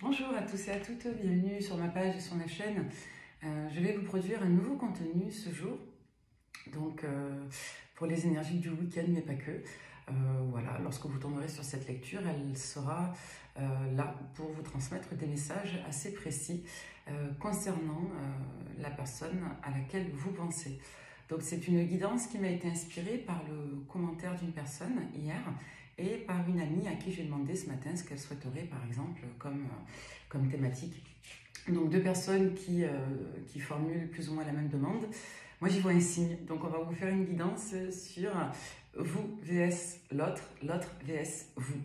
Bonjour à tous et à toutes, bienvenue sur ma page et sur ma chaîne. Je vais vous produire un nouveau contenu ce jour, donc pour les énergies du week-end, mais pas que. Voilà, lorsque vous tomberez sur cette lecture, elle sera là pour vous transmettre des messages assez précis concernant la personne à laquelle vous pensez. Donc c'est une guidance qui m'a été inspirée par le commentaire d'une personne hier et par une amie à qui j'ai demandé ce matin ce qu'elle souhaiterait par exemple comme thématique. Donc deux personnes qui formulent plus ou moins la même demande. Moi j'y vois un signe, donc on va vous faire une guidance sur vous vs l'autre, l'autre vs vous.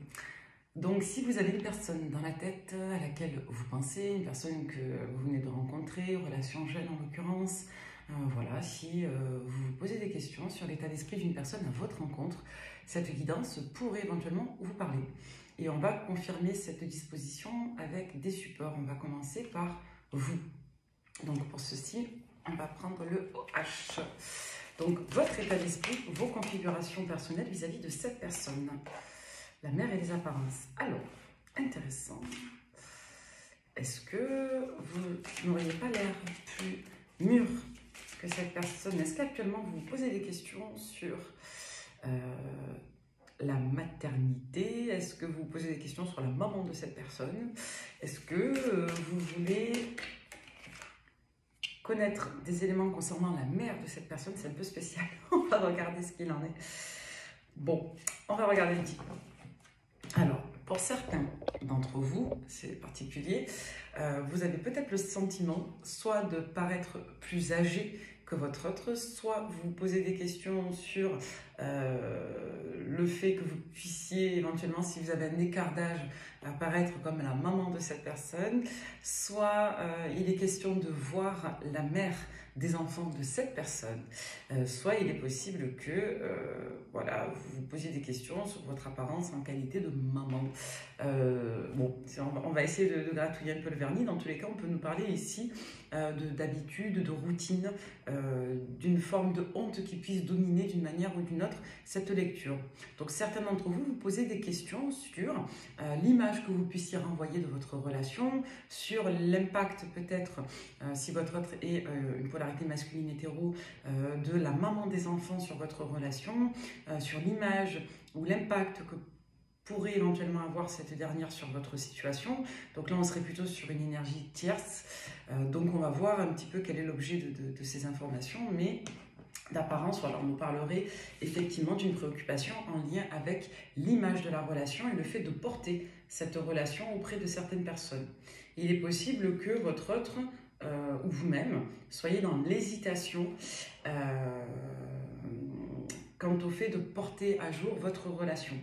Donc si vous avez une personne dans la tête à laquelle vous pensez, une personne que vous venez de rencontrer, relation jeune en l'occurrence, voilà, si vous vous posez des questions sur l'état d'esprit d'une personne à votre rencontre, cette guidance pourrait éventuellement vous parler. Et on va confirmer cette disposition avec des supports. On va commencer par vous. Donc pour ceci, on va prendre le OH. Donc votre état d'esprit, vos configurations personnelles vis-à-vis de cette personne. La mère et les apparences. Alors, intéressant. Est-ce que vous n'auriez pas l'air plus mûr que cette personne? Est-ce qu'actuellement vous vous posez des questions sur la maternité? Est-ce que vous vous posez des questions sur la maman de cette personne? Est-ce que vous voulez connaître des éléments concernant la mère de cette personne? C'est un peu spécial. On va regarder ce qu'il en est. Bon, on va regarder un petit peu. Alors, pour certains d'entre vous, c'est particulier, vous avez peut-être le sentiment soit de paraître plus âgé que votre autre, soit vous vous posez des questions sur le fait que vous puissiez éventuellement, si vous avez un écart d'âge, apparaître comme la maman de cette personne, soit il est question de voir la mère des enfants de cette personne, soit il est possible que voilà, vous vous posiez des questions sur votre apparence en qualité de maman. Bon, on va essayer de gratouiller un peu le vernis. Dans tous les cas, on peut nous parler ici d'habitude, de routine, d'une forme de honte qui puisse dominer d'une manière ou d'une autre cette lecture. Donc certains d'entre vous vous posez des questions sur l'image que vous puissiez renvoyer de votre relation, sur l'impact peut-être, si votre autre est une polarité masculine hétéro, de la maman des enfants sur votre relation, sur l'image ou l'impact que pourrait éventuellement avoir cette dernière sur votre situation. Donc là, on serait plutôt sur une énergie tierce. Donc on va voir un petit peu quel est l'objet de ces informations, mais d'apparence, alors on nous parlerait effectivement d'une préoccupation en lien avec l'image de la relation et le fait de porter cette relation auprès de certaines personnes. Il est possible que votre autre ou vous-même soyez dans l'hésitation quant au fait de porter à jour votre relation.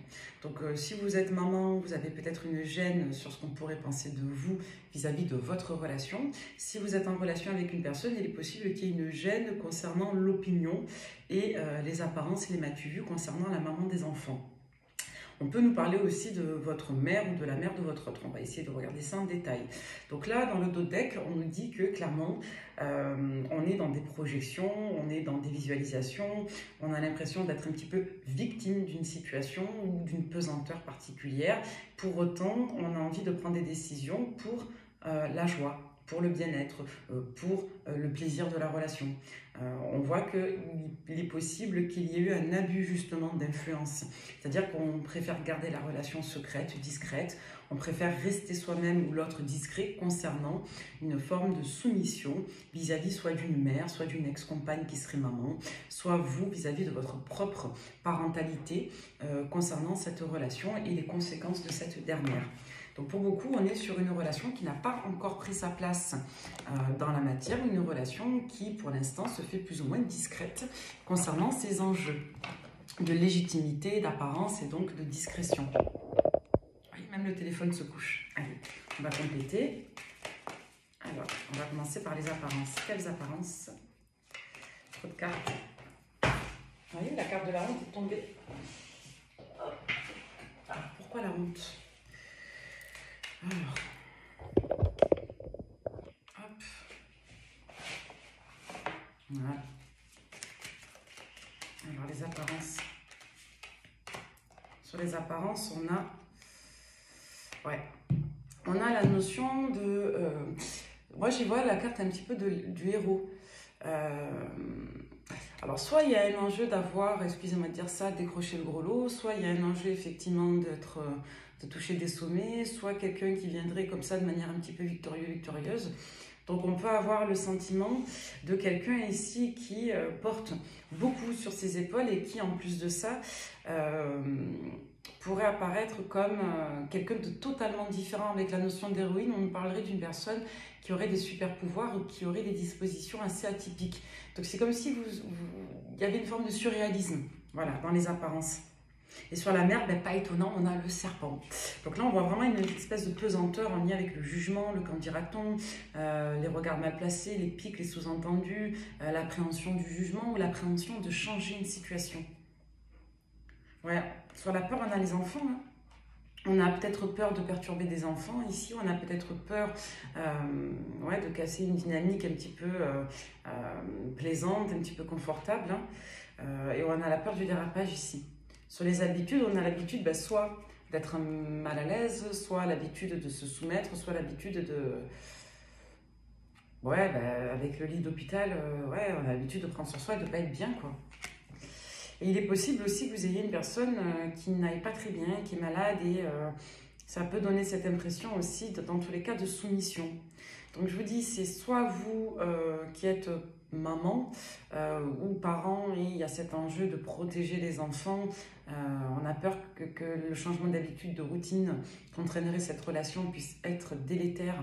Donc si vous êtes maman, vous avez peut-être une gêne sur ce qu'on pourrait penser de vous vis-à-vis de votre relation. Si vous êtes en relation avec une personne, il est possible qu'il y ait une gêne concernant l'opinion et les apparences et les m'as-tu vu concernant la maman des enfants. On peut nous parler aussi de votre mère ou de la mère de votre autre. On va essayer de regarder ça en détail. Donc là, dans le dos de deck, on nous dit que clairement, on est dans des projections, on est dans des visualisations, on a l'impression d'être un petit peu victime d'une situation ou d'une pesanteur particulière. Pour autant, on a envie de prendre des décisions pour la joie, pour le bien-être, pour le plaisir de la relation. On voit qu'il est possible qu'il y ait eu un abus justement d'influence. C'est-à-dire qu'on préfère garder la relation secrète, discrète, on préfère rester soi-même ou l'autre discret concernant une forme de soumission vis-à-vis soit d'une mère, soit d'une ex-compagne qui serait maman, soit vous vis-à-vis de votre propre parentalité concernant cette relation et les conséquences de cette dernière. Donc pour beaucoup, on est sur une relation qui n'a pas encore pris sa place dans la matière, une relation qui pour l'instant se fait plus ou moins discrète concernant ses enjeux de légitimité, d'apparence et donc de discrétion. Oui, même le téléphone se couche. Allez, on va compléter. Alors, on va commencer par les apparences. Quelles apparences? Trop de cartes. Vous voyez, la carte de la honte est tombée. Alors, pourquoi la honte? Alors, hop, voilà. Alors les apparences. Sur les apparences, on a, ouais, on a la notion de... moi, j'y vois la carte un petit peu du héros. Alors, soit il y a un enjeu d'avoir, excusez-moi de dire ça, décrocher le gros lot, soit il y a un enjeu effectivement de toucher des sommets, soit quelqu'un qui viendrait comme ça de manière un petit peu victorieuse. Donc on peut avoir le sentiment de quelqu'un ici qui porte beaucoup sur ses épaules et qui en plus de ça pourrait apparaître comme quelqu'un de totalement différent. Avec la notion d'héroïne, on parlerait d'une personne qui aurait des super pouvoirs ou qui aurait des dispositions assez atypiques. Donc c'est comme si il y avait une forme de surréalisme, voilà, dans les apparences. Et sur la mer, ben, pas étonnant, on a le serpent. Donc là, on voit vraiment une espèce de pesanteur en lien avec le jugement, le qu'en dira-t-on, les regards mal placés, les pics, les sous-entendus, l'appréhension du jugement ou l'appréhension de changer une situation. Ouais. Sur la peur, on a les enfants. Hein. On a peut-être peur de perturber des enfants. Ici, on a peut-être peur de casser une dynamique un petit peu plaisante, un petit peu confortable. Hein. Et on a la peur du dérapage ici. Sur les habitudes, on a l'habitude soit d'être mal à l'aise, soit l'habitude de se soumettre, soit l'habitude de... Ouais, avec le lit d'hôpital, on a l'habitude de prendre sur soi et de ne pas être bien, quoi. Et il est possible aussi que vous ayez une personne qui n'aille pas très bien, qui est malade, et ça peut donner cette impression aussi, dans tous les cas, de soumission. Donc je vous dis, c'est soit vous qui êtes maman ou parent, et il y a cet enjeu de protéger les enfants. On a peur que le changement d'habitude, de routine qu'entraînerait cette relation puisse être délétère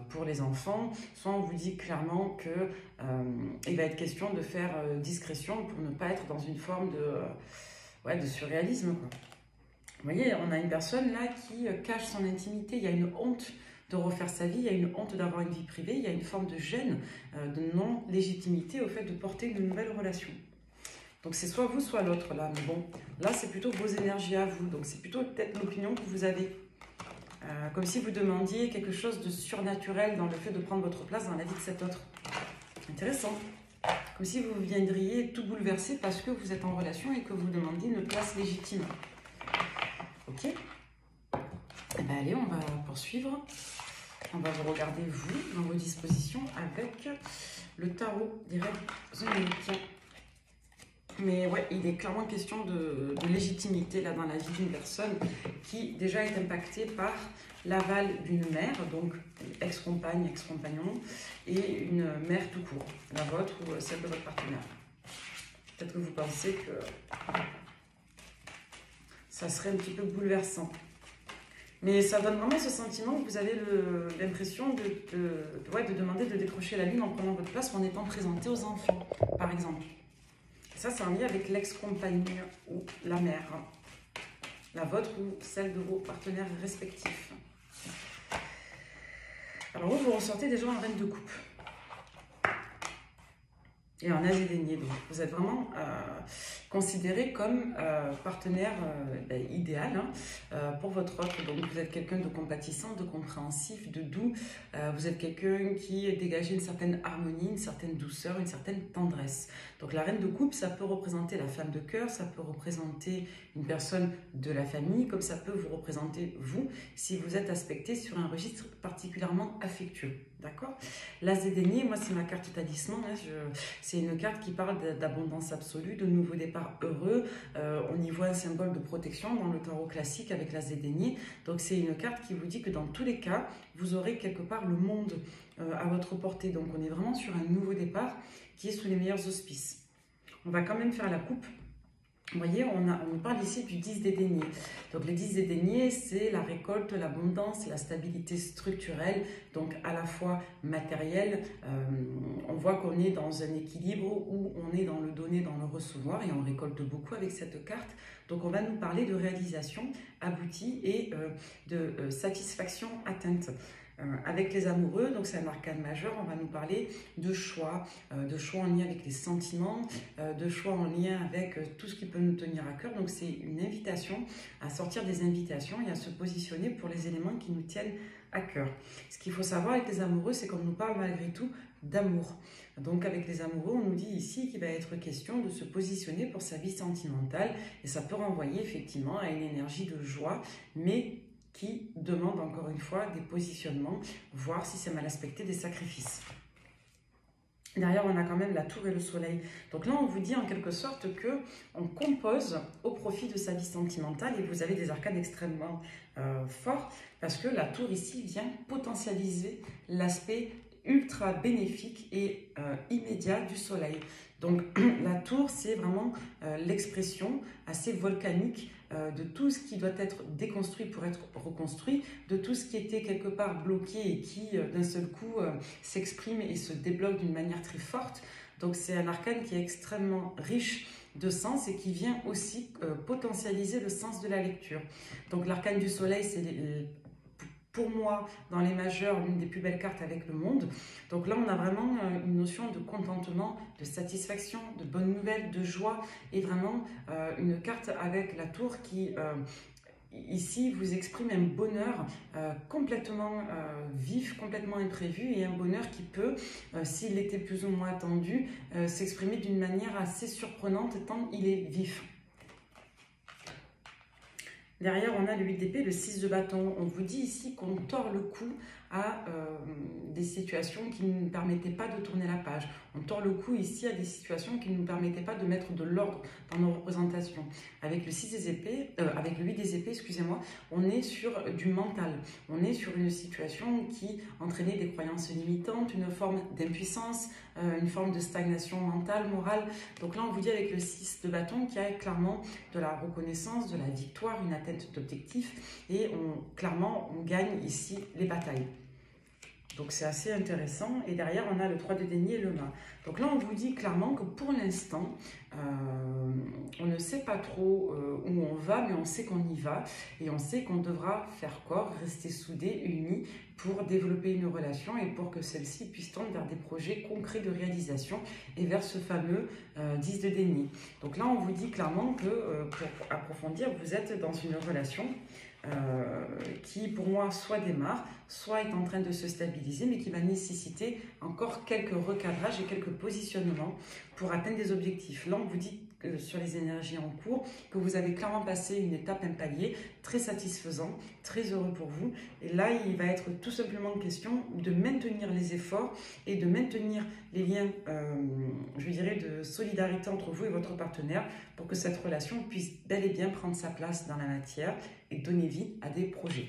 pour les enfants. Soit on vous dit clairement qu'il va être question de faire discrétion pour ne pas être dans une forme de surréalisme, quoi. Vous voyez, on a une personne là qui cache son intimité, il y a une honte de refaire sa vie, il y a une honte d'avoir une vie privée, il y a une forme de gêne, de non-légitimité au fait de porter une nouvelle relation. Donc c'est soit vous, soit l'autre là. Mais bon, là c'est plutôt vos énergies à vous, donc c'est plutôt peut-être l'opinion que vous avez. Comme si vous demandiez quelque chose de surnaturel dans le fait de prendre votre place dans la vie de cet autre. Intéressant. Comme si vous viendriez tout bouleverser parce que vous êtes en relation et que vous demandiez une place légitime. Ok. Eh bien allez, on va poursuivre. On va vous regarder, vous, dans vos dispositions, avec le tarot des rêves oniriques. Mais ouais, il est clairement question de légitimité là dans la vie d'une personne qui déjà est impactée par l'aval d'une mère, donc ex-compagne, ex-compagnon, et une mère tout court, la vôtre ou celle de votre partenaire. Peut-être que vous pensez que ça serait un petit peu bouleversant. Mais ça donne vraiment ce sentiment que vous avez l'impression de demander de décrocher la lune en prenant votre place ou en étant présenté aux enfants, par exemple. Ça, c'est en lien avec l'ex-compagne ou la mère, la vôtre ou celle de vos partenaires respectifs. Alors vous ressortez déjà en reine de coupe. Et en as et deniers. Donc vous êtes vraiment considéré comme partenaire idéal pour votre autre. Donc vous êtes quelqu'un de compatissant, de compréhensif, de doux. Vous êtes quelqu'un qui dégage une certaine harmonie, une certaine douceur, une certaine tendresse. Donc la reine de coupe, ça peut représenter la femme de cœur, ça peut représenter une personne de la famille, comme ça peut vous représenter vous, si vous êtes aspecté sur un registre particulièrement affectueux. D'accord? L'as des deniers, moi c'est ma carte talisman, c'est une carte qui parle d'abondance absolue, de nouveau départ heureux. On y voit un symbole de protection dans le tarot classique avec l'as des deniers. Donc c'est une carte qui vous dit que dans tous les cas, vous aurez quelque part le monde à votre portée. Donc on est vraiment sur un nouveau départ qui est sous les meilleurs auspices. On va quand même faire la coupe. Vous voyez, on parle ici du 10 des deniers. Donc les 10 des deniers, c'est la récolte, l'abondance, la stabilité structurelle, donc à la fois matérielle. On voit qu'on est dans un équilibre où on est dans le donner, dans le recevoir, et on récolte beaucoup avec cette carte. Donc on va nous parler de réalisation aboutie et de satisfaction atteinte. Avec les amoureux, donc c'est un arcane majeur, on va nous parler de choix en lien avec les sentiments, de choix en lien avec tout ce qui peut nous tenir à cœur. Donc c'est une invitation à sortir des invitations et à se positionner pour les éléments qui nous tiennent à cœur. Ce qu'il faut savoir avec les amoureux, c'est qu'on nous parle malgré tout d'amour. Donc avec les amoureux, on nous dit ici qu'il va être question de se positionner pour sa vie sentimentale et ça peut renvoyer effectivement à une énergie de joie, mais qui demande encore une fois des positionnements, voir si c'est mal aspecté, des sacrifices. Derrière, on a quand même la tour et le soleil. Donc là, on vous dit en quelque sorte que on compose au profit de sa vie sentimentale et vous avez des arcanes extrêmement forts parce que la tour ici vient potentialiser l'aspect ultra bénéfique et immédiat du soleil. Donc la tour, c'est vraiment l'expression assez volcanique de tout ce qui doit être déconstruit pour être reconstruit, de tout ce qui était quelque part bloqué et qui d'un seul coup s'exprime et se débloque d'une manière très forte. Donc c'est un arcane qui est extrêmement riche de sens et qui vient aussi potentialiser le sens de la lecture. Donc l'arcane du soleil, c'est pour moi, dans les majeurs, l'une des plus belles cartes avec le monde. Donc là, on a vraiment une notion de contentement, de satisfaction, de bonne nouvelle, de joie, et vraiment une carte avec la tour qui, ici, vous exprime un bonheur complètement vif, complètement imprévu, et un bonheur qui peut, s'il était plus ou moins attendu, s'exprimer d'une manière assez surprenante tant il est vif. Derrière, on a le 8 d'épée, le 6 de bâton. On vous dit ici qu'on tord le cou à des situations qui ne nous permettaient pas de tourner la page. On tord le cou ici à des situations qui ne nous permettaient pas de mettre de l'ordre dans nos représentations. Avec le 6 des épées, avec le 8 des épées, excusez-moi, on est sur du mental. On est sur une situation qui entraînait des croyances limitantes, une forme d'impuissance, une forme de stagnation mentale, morale. Donc là, on vous dit avec le 6 de bâton qu'il y a clairement de la reconnaissance, de la victoire, une atteinte d'objectif, et clairement, on gagne ici les batailles. Donc c'est assez intéressant. Et derrière, on a le 3 de denier et le mât. Donc là, on vous dit clairement que pour l'instant, on ne sait pas trop où on va, mais on sait qu'on y va. Et on sait qu'on devra faire corps, rester soudés, unis, pour développer une relation et pour que celle-ci puisse tendre vers des projets concrets de réalisation et vers ce fameux 10 de denier. Donc là, on vous dit clairement que, pour approfondir, vous êtes dans une relation qui pour moi soit démarre, soit est en train de se stabiliser, mais qui va nécessiter encore quelques recadrages et quelques positionnements pour atteindre des objectifs. Là, on vous dit sur les énergies en cours que vous avez clairement passé une étape, un palier très satisfaisant, très heureux pour vous. Et là, il va être tout simplement question de maintenir les efforts et de maintenir les liens, je dirais, de solidarité entre vous et votre partenaire pour que cette relation puisse bel et bien prendre sa place dans la matière et donner vie à des projets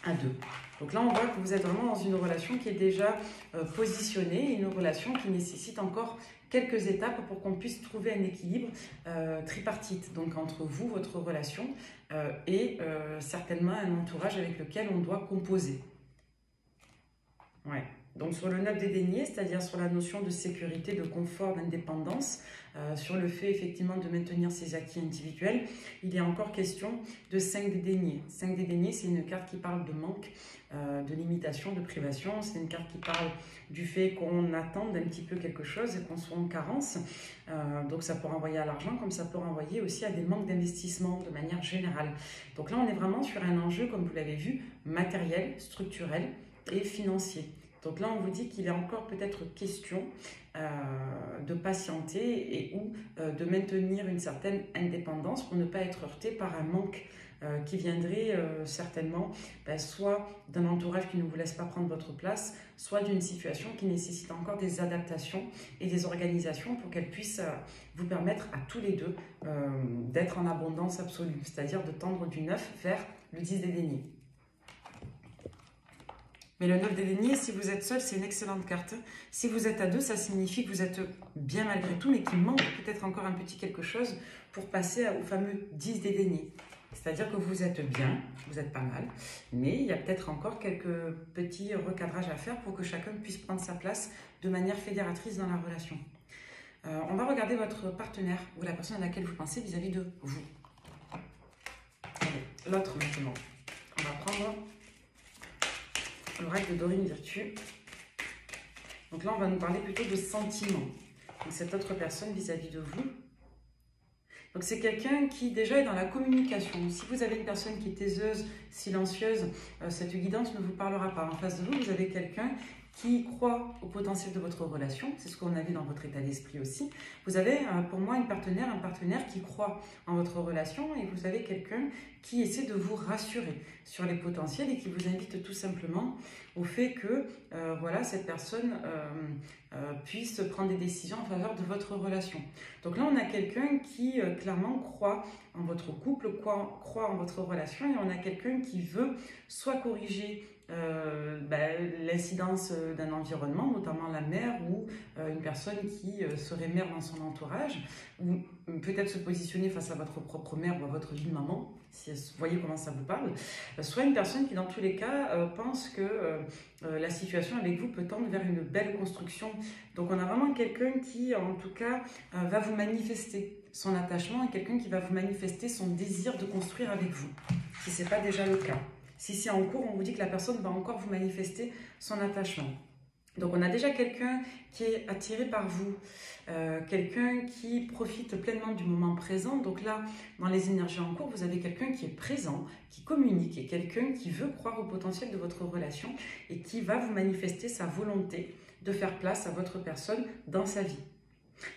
à deux. Donc là, on voit que vous êtes vraiment dans une relation qui est déjà positionnée, une relation qui nécessite encore quelques étapes pour qu'on puisse trouver un équilibre tripartite, donc entre vous, votre relation, et certainement un entourage avec lequel on doit composer. Ouais. Donc sur le 9 des deniers, c'est-à-dire sur la notion de sécurité, de confort, d'indépendance, sur le fait effectivement de maintenir ses acquis individuels, il y a encore question de 5 des deniers. 5 des deniers, c'est une carte qui parle de manque, de limitation, de privation. C'est une carte qui parle du fait qu'on attende un petit peu quelque chose et qu'on soit en carence. Donc ça peut renvoyer à l'argent, comme ça peut renvoyer aussi à des manques d'investissement de manière générale. Donc là, on est vraiment sur un enjeu, comme vous l'avez vu, matériel, structurel et financier. Donc là, on vous dit qu'il est encore peut-être question de patienter et ou de maintenir une certaine indépendance pour ne pas être heurté par un manque qui viendrait certainement soit d'un entourage qui ne vous laisse pas prendre votre place, soit d'une situation qui nécessite encore des adaptations et des organisations pour qu'elle puisse vous permettre à tous les deux d'être en abondance absolue, c'est-à-dire de tendre du 9 vers le 10 des deniers. Mais le 9 des deniers, si vous êtes seul, c'est une excellente carte. Si vous êtes à deux, ça signifie que vous êtes bien malgré tout, mais qu'il manque peut-être encore un petit quelque chose pour passer au fameux 10 des deniers. C'est-à-dire que vous êtes bien, vous êtes pas mal, mais il y a peut-être encore quelques petits recadrages à faire pour que chacun puisse prendre sa place de manière fédératrice dans la relation. On va regarder votre partenaire ou la personne à laquelle vous pensez vis-à-vis de vous. L'autre maintenant. On va prendre l'oracle de Dorine Virtue. Donc là, on va nous parler plutôt de sentiments. Donc cette autre personne vis-à-vis de vous. Donc c'est quelqu'un qui déjà est dans la communication. Si vous avez une personne qui est taiseuse, silencieuse, cette guidance ne vous parlera pas. En face de vous, vous avez quelqu'un qui croit au potentiel de votre relation. C'est ce qu'on a vu dans votre état d'esprit aussi. Vous avez pour moi un partenaire qui croit en votre relation et vous avez quelqu'un qui essaie de vous rassurer sur les potentiels et qui vous invite tout simplement au fait que voilà, cette personne puisse prendre des décisions en faveur de votre relation. Donc là, on a quelqu'un qui clairement croit en votre couple, croit en votre relation, et on a quelqu'un qui veut soit corriger l'incidence d'un environnement, notamment la mère ou une personne qui serait mère dans son entourage, ou peut-être se positionner face à votre propre mère ou à votre vie de maman, si vous voyez comment ça vous parle, soit une personne qui dans tous les cas pense que la situation avec vous peut tendre vers une belle construction. Donc on a vraiment quelqu'un qui en tout cas va vous manifester son attachement et quelqu'un qui va vous manifester son désir de construire avec vous, si ce n'est pas déjà le cas. Si c'est en cours, on vous dit que la personne va encore vous manifester son attachement. Donc on a déjà quelqu'un qui est attiré par vous, quelqu'un qui profite pleinement du moment présent. Donc là, dans les énergies en cours, vous avez quelqu'un qui est présent, qui communique, et quelqu'un qui veut croire au potentiel de votre relation et qui va vous manifester sa volonté de faire place à votre personne dans sa vie.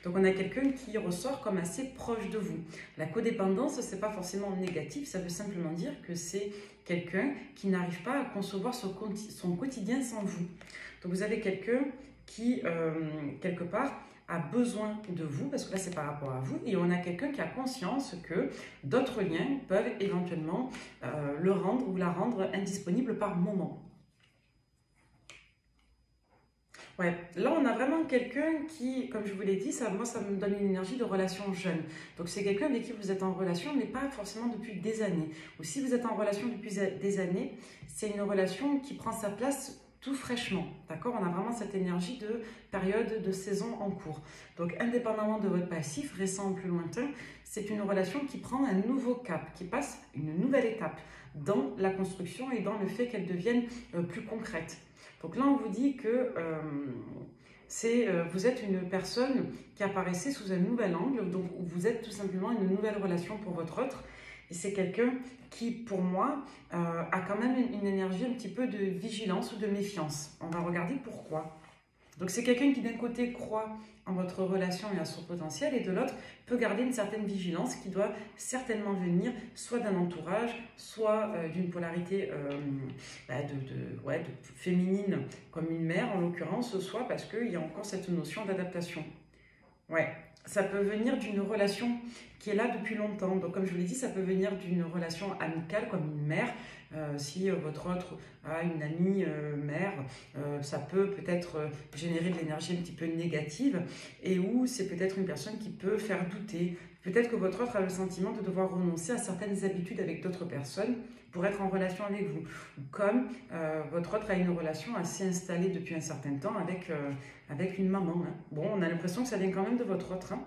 Donc on a quelqu'un qui ressort comme assez proche de vous. La codépendance, ce n'est pas forcément négatif, ça veut simplement dire que c'est quelqu'un qui n'arrive pas à concevoir son quotidien sans vous. Donc vous avez quelqu'un qui, quelque part, a besoin de vous, parce que là c'est par rapport à vous, et on a quelqu'un qui a conscience que d'autres liens peuvent éventuellement le rendre ou la rendre indisponible par moment. Ouais, là on a vraiment quelqu'un qui, comme je vous l'ai dit, moi ça me donne une énergie de relation jeune. Donc c'est quelqu'un avec qui vous êtes en relation, mais pas forcément depuis des années. Ou si vous êtes en relation depuis des années, c'est une relation qui prend sa place tout fraîchement. D'accord? On a vraiment cette énergie de période, de saison en cours. Donc indépendamment de votre passif, récent ou plus lointain, c'est une relation qui prend un nouveau cap, qui passe une nouvelle étape dans la construction et dans le fait qu'elle devienne plus concrète. Donc là, on vous dit que vous êtes une personne qui apparaissait sous un nouvel angle, donc vous êtes tout simplement une nouvelle relation pour votre autre. Et c'est quelqu'un qui, pour moi, a quand même une énergie un petit peu de vigilance ou de méfiance. On va regarder pourquoi. Donc c'est quelqu'un qui d'un côté croit en votre relation et à son potentiel, et de l'autre peut garder une certaine vigilance qui doit certainement venir soit d'un entourage, soit d'une polarité féminine comme une mère en l'occurrence, soit parce qu'il y a encore cette notion d'adaptation. Ouais, ça peut venir d'une relation qui est là depuis longtemps. Donc comme je vous l'ai dit, ça peut venir d'une relation amicale comme une mère. Si votre autre a une amie mère, ça peut peut-être générer de l'énergie un petit peu négative, et où c'est peut-être une personne qui peut faire douter. Peut-être que votre autre a le sentiment de devoir renoncer à certaines habitudes avec d'autres personnes pour être en relation avec vous. Comme votre autre a une relation assez installée depuis un certain temps avec une maman. Hein. Bon, on a l'impression que ça vient quand même de votre autre, hein,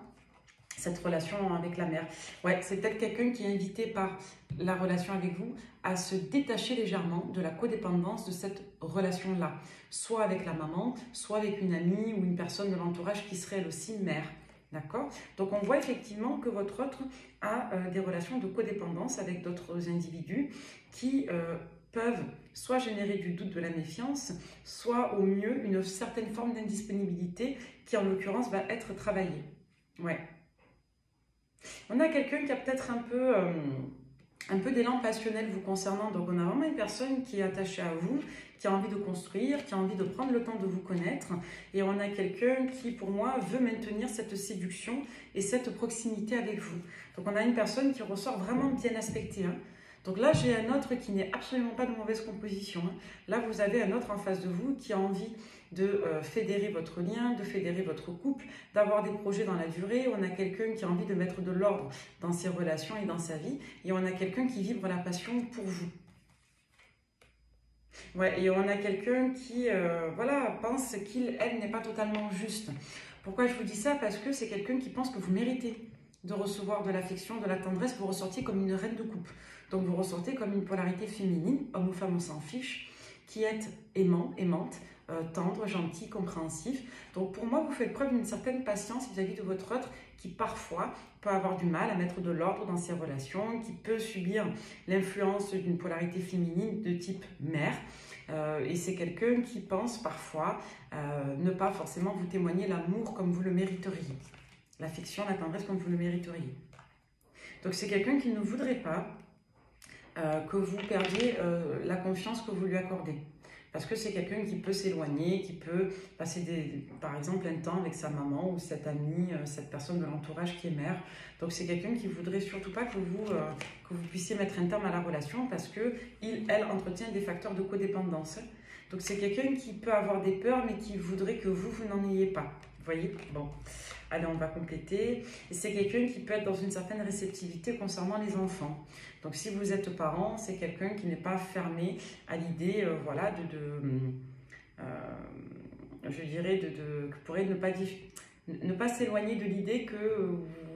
cette relation avec la mère. Ouais, c'est peut-être quelqu'un qui est invité par la relation avec vous à se détacher légèrement de la codépendance de cette relation-là. Soit avec la maman, soit avec une amie ou une personne de l'entourage qui serait elle aussi mère. D'accord? Donc on voit effectivement que votre autre a des relations de codépendance avec d'autres individus qui peuvent soit générer du doute, de la méfiance, soit au mieux une certaine forme d'indisponibilité qui en l'occurrence va être travaillée. Ouais. On a quelqu'un qui a peut-être un peu d'élan passionnel vous concernant. Donc on a vraiment une personne qui est attachée à vous, qui a envie de construire, qui a envie de prendre le temps de vous connaître. Et on a quelqu'un qui, pour moi, veut maintenir cette séduction et cette proximité avec vous. Donc on a une personne qui ressort vraiment bien aspectée. Hein. Donc là, j'ai un autre qui n'est absolument pas de mauvaise composition. Hein. Là, vous avez un autre en face de vous qui a envie de fédérer votre lien, de fédérer votre couple, d'avoir des projets dans la durée. On a quelqu'un qui a envie de mettre de l'ordre dans ses relations et dans sa vie. Et on a quelqu'un qui vibre la passion pour vous. Ouais, et on a quelqu'un qui pense elle n'est pas totalement juste. Pourquoi je vous dis ça? Parce que c'est quelqu'un qui pense que vous méritez de recevoir de l'affection, de la tendresse. Vous ressortez comme une reine de coupe. Donc vous ressortez comme une polarité féminine, homme ou femme, on s'en fiche, qui est aimant, aimante, tendre, gentil, compréhensif. Donc pour moi, vous faites preuve d'une certaine patience vis-à-vis de votre autre qui parfois peut avoir du mal à mettre de l'ordre dans ses relations, qui peut subir l'influence d'une polarité féminine de type mère. et c'est quelqu'un qui pense parfois ne pas forcément vous témoigner l'amour comme vous le mériteriez, l'affection, la tendresse comme vous le mériteriez. Donc c'est quelqu'un qui ne voudrait pas que vous perdiez la confiance que vous lui accordez. Parce que c'est quelqu'un qui peut s'éloigner, qui peut passer par exemple un temps avec sa maman ou cette amie, cette personne de l'entourage qui est mère. Donc c'est quelqu'un qui ne voudrait surtout pas que vous puissiez mettre un terme à la relation parce qu'elle entretient des facteurs de codépendance. Donc c'est quelqu'un qui peut avoir des peurs mais qui voudrait que vous n'en ayez pas. Vous voyez? Bon, allez, on va compléter. Et c'est quelqu'un qui peut être dans une certaine réceptivité concernant les enfants. Donc, si vous êtes parent, c'est quelqu'un qui n'est pas fermé à l'idée, voilà, je dirais, que pourrait ne pas s'éloigner de l'idée que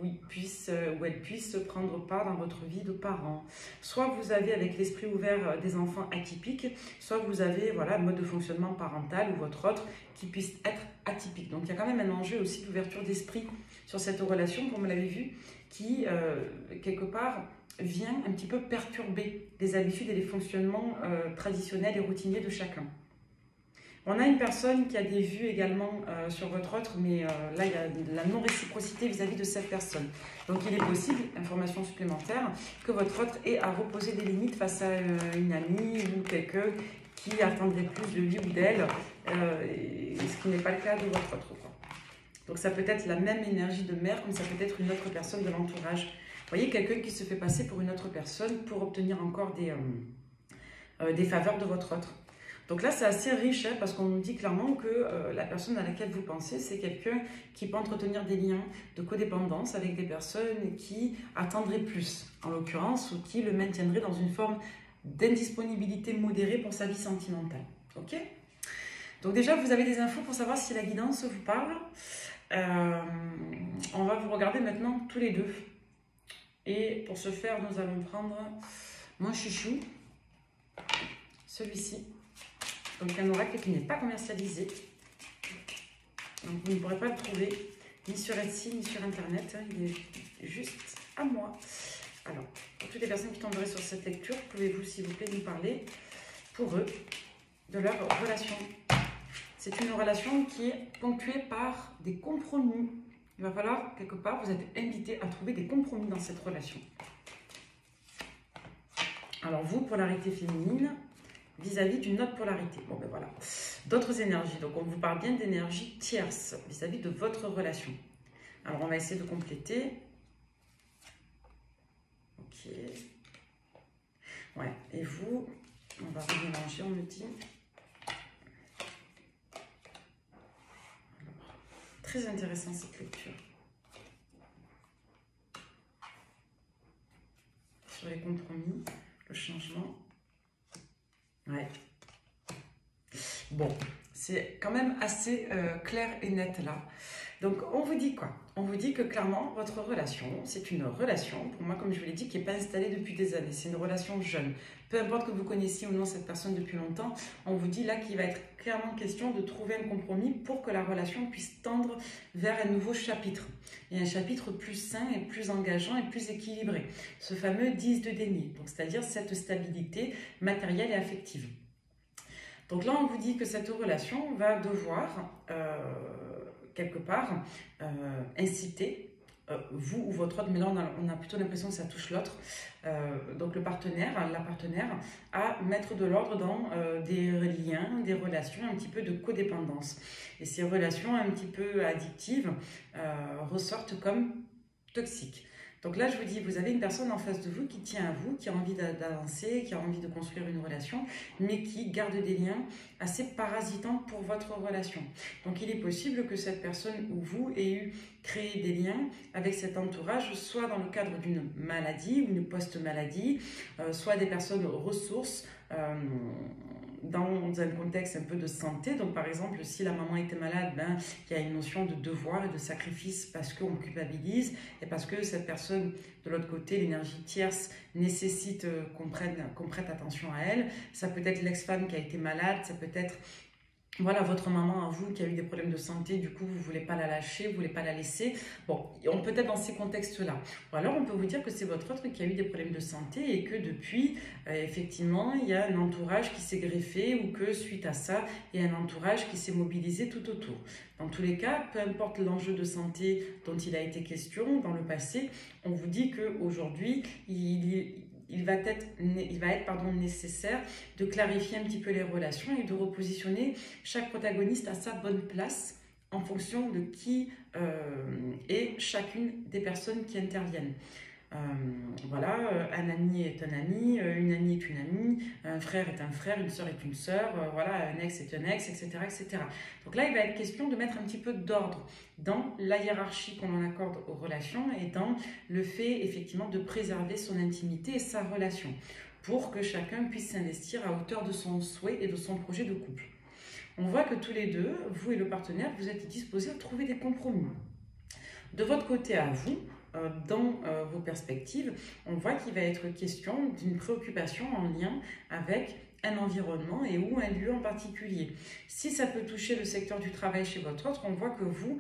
il puisse ou elle puisse prendre part dans votre vie de parent. Soit vous avez avec l'esprit ouvert des enfants atypiques, soit vous avez voilà, un mode de fonctionnement parental ou votre autre qui puisse être atypique. Donc il y a quand même un enjeu aussi d'ouverture d'esprit sur cette relation, comme vous l'avez vu, qui quelque part vient un petit peu perturber les habitudes et les fonctionnements traditionnels et routiniers de chacun. On a une personne qui a des vues également sur votre autre, mais là, il y a la non-réciprocité vis-à-vis de cette personne. Donc, il est possible, information supplémentaire, que votre autre ait à reposer des limites face à une amie ou quelqu'un qui attendrait plus de lui ou d'elle, ce qui n'est pas le cas de votre autre, quoi. Donc, ça peut être la même énergie de mère, comme ça peut être une autre personne de l'entourage. Vous voyez, quelqu'un qui se fait passer pour une autre personne pour obtenir encore des faveurs de votre autre. Donc là, c'est assez riche parce qu'on nous dit clairement que la personne à laquelle vous pensez, c'est quelqu'un qui peut entretenir des liens de codépendance avec des personnes qui attendraient plus, en l'occurrence, ou qui le maintiendraient dans une forme d'indisponibilité modérée pour sa vie sentimentale. Ok? Donc déjà, vous avez des infos pour savoir si la guidance vous parle. On va vous regarder maintenant tous les deux. Et pour ce faire, nous allons prendre mon chouchou, celui-ci. Donc un oracle qui n'est pas commercialisé. Donc vous ne pourrez pas le trouver ni sur Etsy ni sur Internet. Il est juste à moi. Alors, pour toutes les personnes qui tomberaient sur cette lecture, pouvez-vous s'il vous plaît nous parler pour eux de leur relation? C'est une relation qui est ponctuée par des compromis. Il va falloir, quelque part, vous êtes invité à trouver des compromis dans cette relation. Alors vous, polarité féminine, vis-à-vis d'une autre polarité. Bon, ben voilà. D'autres énergies. Donc, on vous parle bien d'énergie tierce vis-à-vis de votre relation. Alors, on va essayer de compléter. Ok. Ouais. Et vous, on va remélanger, on me dit. Alors, très intéressant cette lecture. Sur les compromis, le changement. Ouais. Bon, c'est quand même assez clair et net là. Donc, on vous dit quoi? On vous dit que clairement, votre relation, c'est une relation, pour moi, comme je vous l'ai dit, qui n'est pas installée depuis des années. C'est une relation jeune. Peu importe que vous connaissiez ou non cette personne depuis longtemps, on vous dit là qu'il va être clairement question de trouver un compromis pour que la relation puisse tendre vers un nouveau chapitre. Et un chapitre plus sain et plus engageant et plus équilibré. Ce fameux 10 de denier, c'est-à-dire cette stabilité matérielle et affective. Donc là, on vous dit que cette relation va devoir, quelque part, inciter vous ou votre autre, mais là on a plutôt l'impression que ça touche l'autre, donc le partenaire, la partenaire, à mettre de l'ordre dans des liens, des relations un petit peu de codépendance. Et ces relations un petit peu addictives ressortent comme toxiques. Donc là, je vous dis, vous avez une personne en face de vous qui tient à vous, qui a envie d'avancer, qui a envie de construire une relation, mais qui garde des liens assez parasitants pour votre relation. Donc il est possible que cette personne ou vous ayez créé des liens avec cet entourage, soit dans le cadre d'une maladie ou une post-maladie, soit des personnes ressources, dans un contexte un peu de santé. Donc par exemple, si la maman était malade, ben, il y a une notion de devoir et de sacrifice parce qu'on culpabilise et parce que cette personne de l'autre côté, l'énergie tierce, nécessite qu'on prête attention à elle. Ça peut être l'ex-femme qui a été malade, ça peut être voilà, votre maman à vous qui a eu des problèmes de santé, du coup, vous ne voulez pas la lâcher, vous ne voulez pas la laisser. Bon, on peut être dans ces contextes-là. Ou alors, on peut vous dire que c'est votre autre qui a eu des problèmes de santé et que depuis, effectivement, il y a un entourage qui s'est greffé ou que suite à ça, il y a un entourage qui s'est mobilisé tout autour. Dans tous les cas, peu importe l'enjeu de santé dont il a été question dans le passé, on vous dit qu'aujourd'hui, il va être nécessaire de clarifier un petit peu les relations et de repositionner chaque protagoniste à sa bonne place en fonction de qui est chacune des personnes qui interviennent. Voilà, un ami est un ami, une amie est une amie, un frère est un frère, une sœur est une sœur, voilà, un ex est un ex, etc., etc. Donc là, il va être question de mettre un petit peu d'ordre dans la hiérarchie qu'on en accorde aux relations et dans le fait, effectivement, de préserver son intimité et sa relation pour que chacun puisse s'investir à hauteur de son souhait et de son projet de couple. On voit que tous les deux, vous et le partenaire, vous êtes disposés à trouver des compromis. De votre côté à vous, dans vos perspectives, on voit qu'il va être question d'une préoccupation en lien avec un environnement et ou un lieu en particulier. Si ça peut toucher le secteur du travail chez votre autre, on voit que vous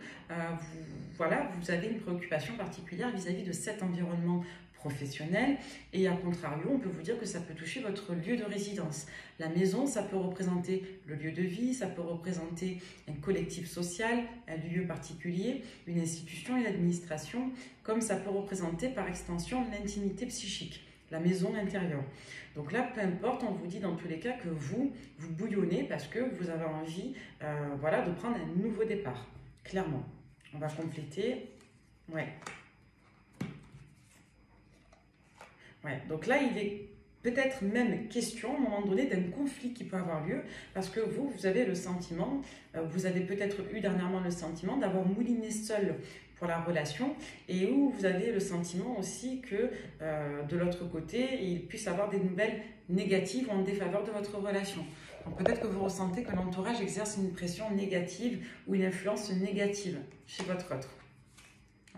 avez une préoccupation particulière vis-à-vis de cet environnement professionnel et à contrario, on peut vous dire que ça peut toucher votre lieu de résidence. La maison, ça peut représenter le lieu de vie, ça peut représenter un collectif social, un lieu particulier, une institution et l'administration, comme ça peut représenter par extension l'intimité psychique, la maison intérieure. Donc là, peu importe, on vous dit dans tous les cas que vous bouillonnez parce que vous avez envie de prendre un nouveau départ, clairement. On va compléter. Ouais. Ouais, donc là, il est peut-être même question, à un moment donné, d'un conflit qui peut avoir lieu, parce que vous avez le sentiment, vous avez peut-être eu dernièrement le sentiment d'avoir mouliné seul pour la relation, et où vous avez le sentiment aussi que, de l'autre côté, il puisse avoir des nouvelles négatives ou en défaveur de votre relation. Donc peut-être que vous ressentez que l'entourage exerce une pression négative ou une influence négative chez votre autre.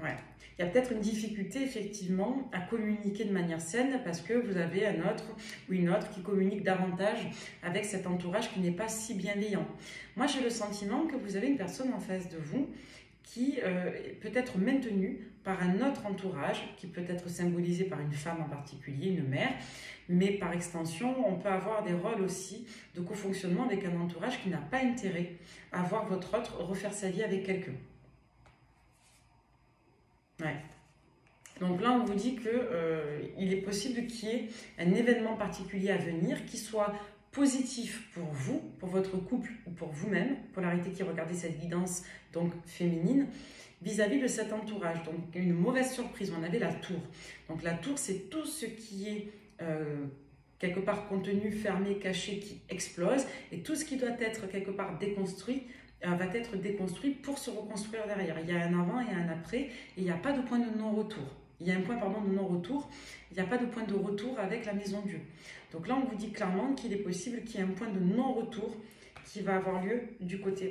Ouais. Il y a peut-être une difficulté effectivement à communiquer de manière saine parce que vous avez un autre ou une autre qui communique davantage avec cet entourage qui n'est pas si bienveillant. Moi, j'ai le sentiment que vous avez une personne en face de vous qui peut être maintenue par un autre entourage, qui peut être symbolisé par une femme en particulier, une mère, mais par extension, on peut avoir des rôles aussi de cofonctionnement avec un entourage qui n'a pas intérêt à voir votre autre refaire sa vie avec quelqu'un. Ouais. Donc là, on vous dit qu'il est possible qu'il y ait un événement particulier à venir qui soit positif pour vous, pour votre couple ou pour vous-même, polarité qui regardait cette guidance donc féminine, vis-à-vis de cet entourage. Donc une mauvaise surprise, on avait la tour. Donc la tour, c'est tout ce qui est quelque part contenu, fermé, caché, qui explose, et tout ce qui doit être quelque part déconstruit, va être déconstruit pour se reconstruire derrière. Il y a un avant et un après, et il n'y a pas de point de non-retour. Il y a un point de non-retour, il n'y a pas de point de retour avec la maison Dieu. Donc là, on vous dit clairement qu'il est possible qu'il y ait un point de non-retour qui va avoir lieu du côté,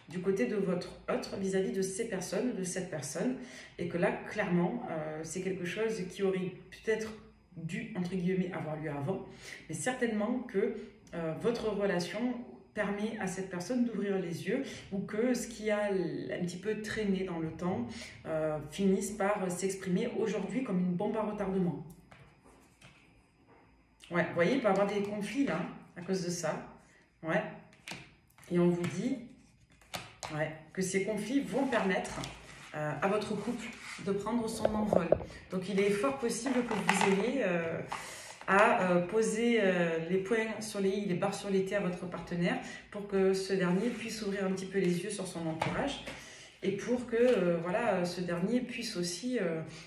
du côté de votre autre vis-à-vis de ces personnes, de cette personne, et que là, clairement, c'est quelque chose qui aurait peut-être dû, entre guillemets, avoir lieu avant, mais certainement que votre relation permet à cette personne d'ouvrir les yeux ou que ce qui a un petit peu traîné dans le temps finisse par s'exprimer aujourd'hui comme une bombe à retardement. Ouais, vous voyez, il peut y avoir des conflits là, à cause de ça. Ouais. Et on vous dit que ces conflits vont permettre à votre couple de prendre son envol. Donc il est fort possible que vous ayez à poser les points sur les i, les barres sur les t à votre partenaire pour que ce dernier puisse ouvrir un petit peu les yeux sur son entourage et pour que ce dernier puisse aussi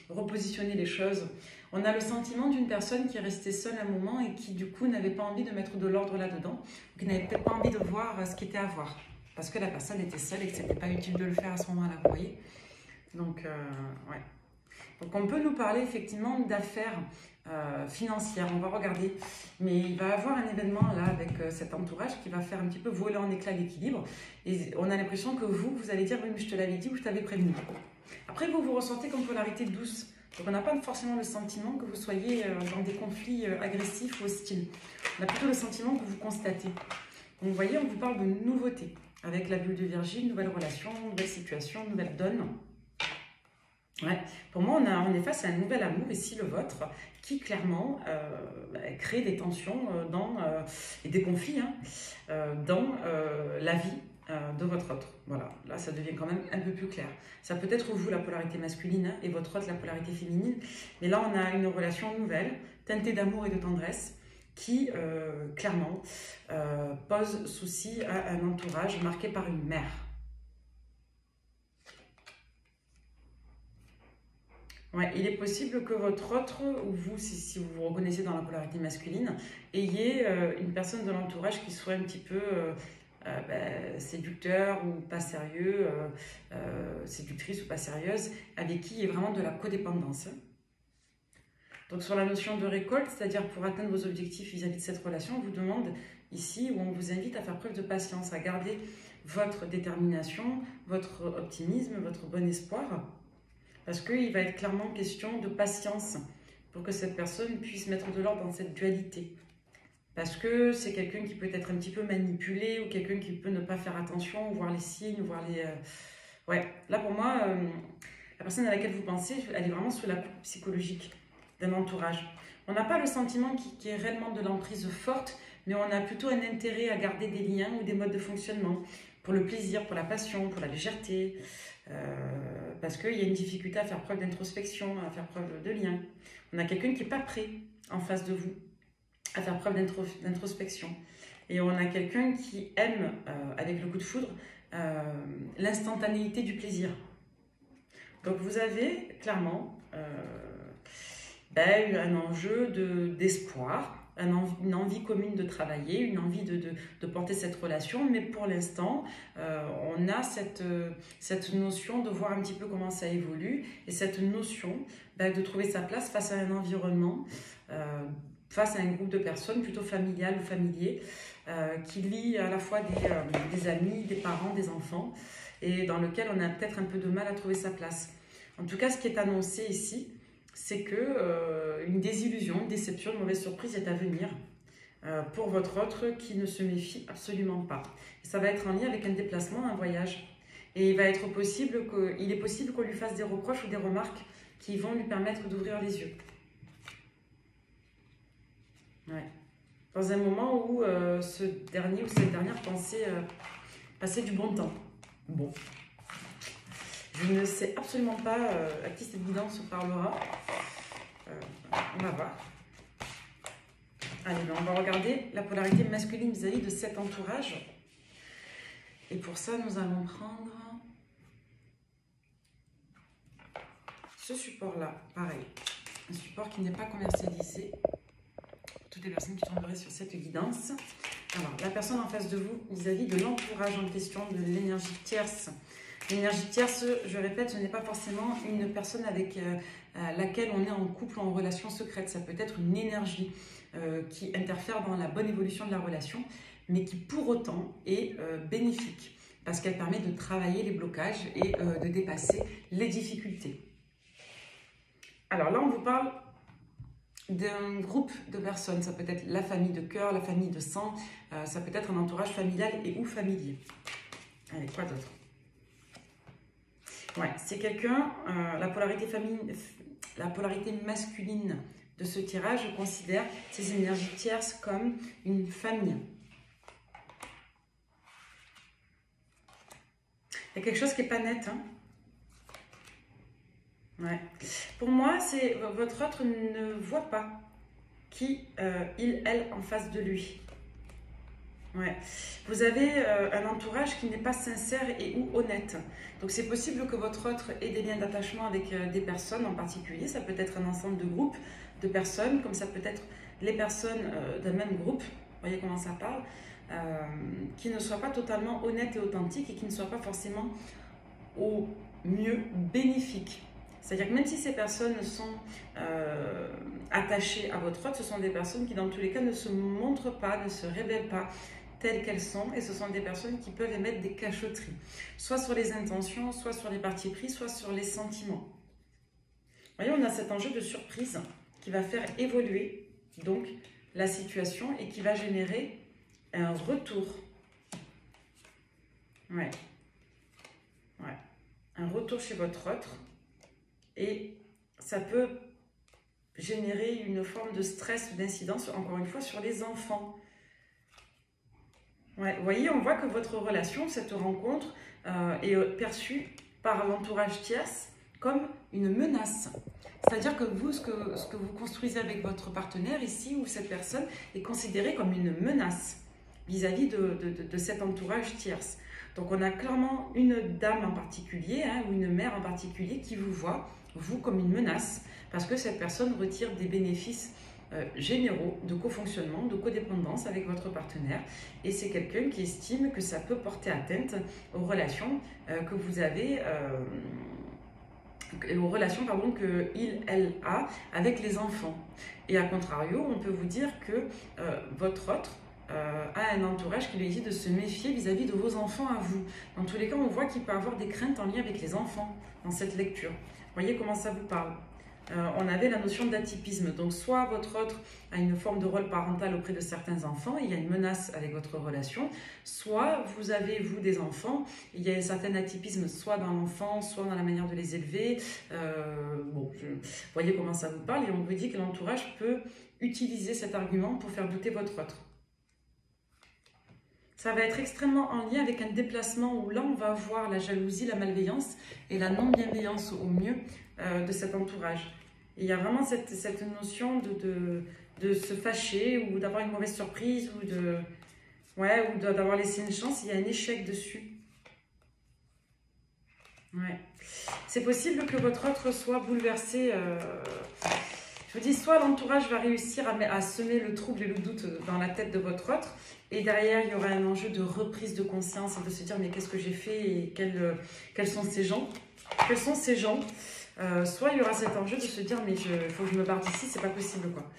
repositionner les choses. On a le sentiment d'une personne qui est restée seule un moment et qui du coup n'avait pas envie de mettre de l'ordre là-dedans, qui n'avait peut-être pas envie de voir ce qui était à voir, parce que la personne était seule et que ce n'était pas utile de le faire à ce moment-là, vous voyez. Donc, ouais. Donc on peut nous parler effectivement d'affaires financières, on va regarder, mais il va y avoir un événement là avec cet entourage qui va faire un petit peu voler en éclats l'équilibre et on a l'impression que vous allez dire oui mais je te l'avais dit ou je t'avais prévenu. Après vous ressentez comme polarité douce, donc on n'a pas forcément le sentiment que vous soyez dans des conflits agressifs ou hostiles, on a plutôt le sentiment que vous constatez. Donc, vous voyez, on vous parle de nouveauté. Avec la bulle de Virgile, nouvelle relation, nouvelle situation, nouvelle donne. Ouais. Pour moi, on est face à un nouvel amour, ici le vôtre, qui clairement crée des tensions et des conflits dans la vie de votre autre. Voilà, là ça devient quand même un peu plus clair. Ça peut être vous la polarité masculine et votre autre la polarité féminine, mais là on a une relation nouvelle, teintée d'amour et de tendresse, qui clairement pose souci à un entourage marqué par une mère. Ouais, il est possible que votre autre, ou vous, si vous vous reconnaissez dans la polarité masculine, ayez une personne de l'entourage qui soit un petit peu séducteur ou pas sérieux, séductrice ou pas sérieuse, avec qui il y a vraiment de la codépendance. Donc sur la notion de récolte, c'est-à-dire pour atteindre vos objectifs vis-à-vis de cette relation, on vous demande ici, où on vous invite à faire preuve de patience, à garder votre détermination, votre optimisme, votre bon espoir, parce qu'il va être clairement question de patience pour que cette personne puisse mettre de l'ordre dans cette dualité. Parce que c'est quelqu'un qui peut être un petit peu manipulé ou quelqu'un qui peut ne pas faire attention, ou voir les signes, voir les... Ouais, là pour moi, la personne à laquelle vous pensez, elle est vraiment sous la coupe psychologique d'un entourage. On n'a pas le sentiment qui est réellement de l'emprise forte, mais on a plutôt un intérêt à garder des liens ou des modes de fonctionnement pour le plaisir, pour la passion, pour la légèreté, parce qu'il y a une difficulté à faire preuve d'introspection, à faire preuve de lien. On a quelqu'un qui n'est pas prêt en face de vous à faire preuve d'introspection. Et on a quelqu'un qui aime, avec le coup de foudre, l'instantanéité du plaisir. Donc vous avez clairement un enjeu d'espoir, une envie commune de travailler, une envie de porter cette relation, mais pour l'instant, on a cette notion de voir un petit peu comment ça évolue, et cette notion de trouver sa place face à un environnement, face à un groupe de personnes plutôt familiales ou familiers, qui lie à la fois des amis, des parents, des enfants, et dans lequel on a peut-être un peu de mal à trouver sa place. En tout cas, ce qui est annoncé ici, c'est que une désillusion, une déception, une mauvaise surprise est à venir pour votre autre qui ne se méfie absolument pas. Et ça va être en lien avec un déplacement, un voyage. Et il est possible qu'on lui fasse des reproches ou des remarques qui vont lui permettre d'ouvrir les yeux. Ouais. Dans un moment où ce dernier ou cette dernière pensait passer du bon temps. Bon. Je ne sais absolument pas à qui cette guidance parlera. On va voir. Allez, on va regarder la polarité masculine vis-à-vis de cet entourage. Et pour ça, nous allons prendre ce support-là. Pareil, un support qui n'est pas commercialisé. Toutes les personnes qui tomberaient sur cette guidance. Alors, la personne en face de vous, vis-à-vis de l'entourage en question, de l'énergie tierce. L'énergie tierce, je répète, ce n'est pas forcément une personne avec laquelle on est en couple ou en relation secrète. Ça peut être une énergie qui interfère dans la bonne évolution de la relation, mais qui pour autant est bénéfique, parce qu'elle permet de travailler les blocages et de dépasser les difficultés. Alors là, on vous parle d'un groupe de personnes. Ça peut être la famille de cœur, la famille de sang, ça peut être un entourage familial et ou familier. Allez, quoi d'autre? Ouais, c'est quelqu'un, la polarité masculine de ce tirage, je considère ces énergies tierces comme une famille. Il y a quelque chose qui n'est pas net. Hein. Ouais. Pour moi, c'est votre autre ne voit pas qui elle en face de lui. Ouais. Vous avez un entourage qui n'est pas sincère et ou honnête. Donc c'est possible que votre autre ait des liens d'attachement avec des personnes en particulier. Ça peut être un ensemble de groupes de personnes, comme ça peut être les personnes d'un même groupe. Vous voyez comment ça parle, qui ne soient pas totalement honnêtes et authentiques et qui ne soient pas forcément au mieux bénéfiques. C'est-à-dire que même si ces personnes sont attachées à votre autre, ce sont des personnes qui dans tous les cas ne se montrent pas, ne se révèlent pas telles qu'elles sont, et ce sont des personnes qui peuvent émettre des cachotteries, soit sur les intentions, soit sur les partis pris, soit sur les sentiments. Vous voyez, on a cet enjeu de surprise qui va faire évoluer donc la situation et qui va générer un retour Ouais. Ouais. Un retour chez votre autre. Et ça peut générer une forme de stress ou d'incidence, encore une fois, sur les enfants. Ouais, vous voyez, on voit que votre relation, cette rencontre, est perçue par l'entourage tierce comme une menace. C'est-à-dire que vous, ce que vous construisez avec votre partenaire ici, ou cette personne, est considéré comme une menace vis-à-vis de cet entourage tierce. Donc on a clairement une dame en particulier, hein, ou une mère en particulier qui vous voit, vous, comme une menace, parce que cette personne retire des bénéfices généraux de cofonctionnement, de codépendance avec votre partenaire, et c'est quelqu'un qui estime que ça peut porter atteinte aux relations que vous avez, aux relations que elle a avec les enfants. Et à contrario, on peut vous dire que votre autre a un entourage qui lui dit de se méfier vis-à-vis de vos enfants à vous. Dans tous les cas, on voit qu'il peut avoir des craintes en lien avec les enfants dans cette lecture. Voyez comment ça vous parle. On avait la notion d'atypisme. Donc, soit votre autre a une forme de rôle parental auprès de certains enfants, il y a une menace avec votre relation, soit vous avez, vous, des enfants, il y a un certain atypisme, soit dans l'enfant, soit dans la manière de les élever. Voyez comment ça vous parle, et on vous dit que l'entourage peut utiliser cet argument pour faire douter votre autre. Ça va être extrêmement en lien avec un déplacement où là, on va voir la jalousie, la malveillance et la non-bienveillance au mieux de cet entourage. Et il y a vraiment cette notion de se fâcher ou d'avoir une mauvaise surprise ou d'avoir laissé une chance. Il y a un échec dessus. Ouais. C'est possible que votre autre soit bouleversé. Je vous dis, soit l'entourage va réussir à semer le trouble et le doute dans la tête de votre autre, et derrière, il y aura un enjeu de reprise de conscience et de se dire, mais qu'est-ce que j'ai fait et quels sont ces gens? Quels sont ces gens? Soit il y aura cet enjeu de se dire, mais il faut que je me barre d'ici, c'est pas possible, quoi.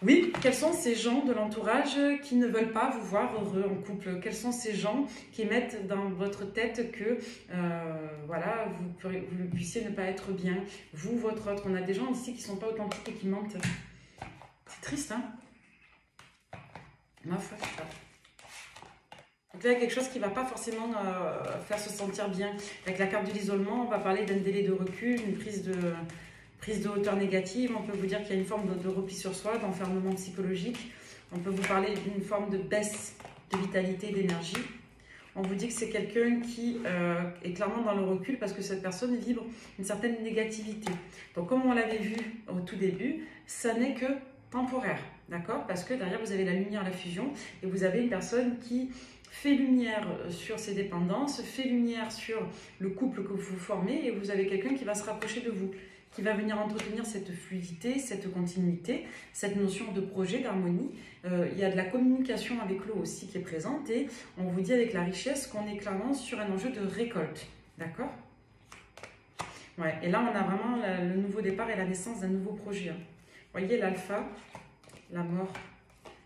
Oui, quels sont ces gens de l'entourage qui ne veulent pas vous voir heureux en couple? Quels sont ces gens qui mettent dans votre tête que voilà, vous puissiez ne pas être bien? Vous, votre autre, on a des gens ici qui ne sont pas authentiques et qui mentent. C'est triste, hein? Ma foi, c'est ça. Donc là, il y a quelque chose qui ne va pas forcément faire se sentir bien. Avec la carte de l'isolement, on va parler d'un délai de recul, une prise de hauteur négative. On peut vous dire qu'il y a une forme de repli sur soi, d'enfermement psychologique. On peut vous parler d'une forme de baisse de vitalité, d'énergie. On vous dit que c'est quelqu'un qui est clairement dans le recul parce que cette personne vibre une certaine négativité. Donc comme on l'avait vu au tout début, ça n'est que temporaire, d'accord? Parce que derrière, vous avez la lumière, la fusion, et vous avez une personne qui fait lumière sur ses dépendances, fait lumière sur le couple que vous formez, et vous avez quelqu'un qui va se rapprocher de vous, qui va venir entretenir cette fluidité, cette continuité, cette notion de projet, d'harmonie. Il y a de la communication avec l'eau aussi qui est présente, et on vous dit avec la richesse qu'on est clairement sur un enjeu de récolte, d'accord? Ouais, et là, on a vraiment le nouveau départ et la naissance d'un nouveau projet. Hein. Voyez l'alpha, la mort,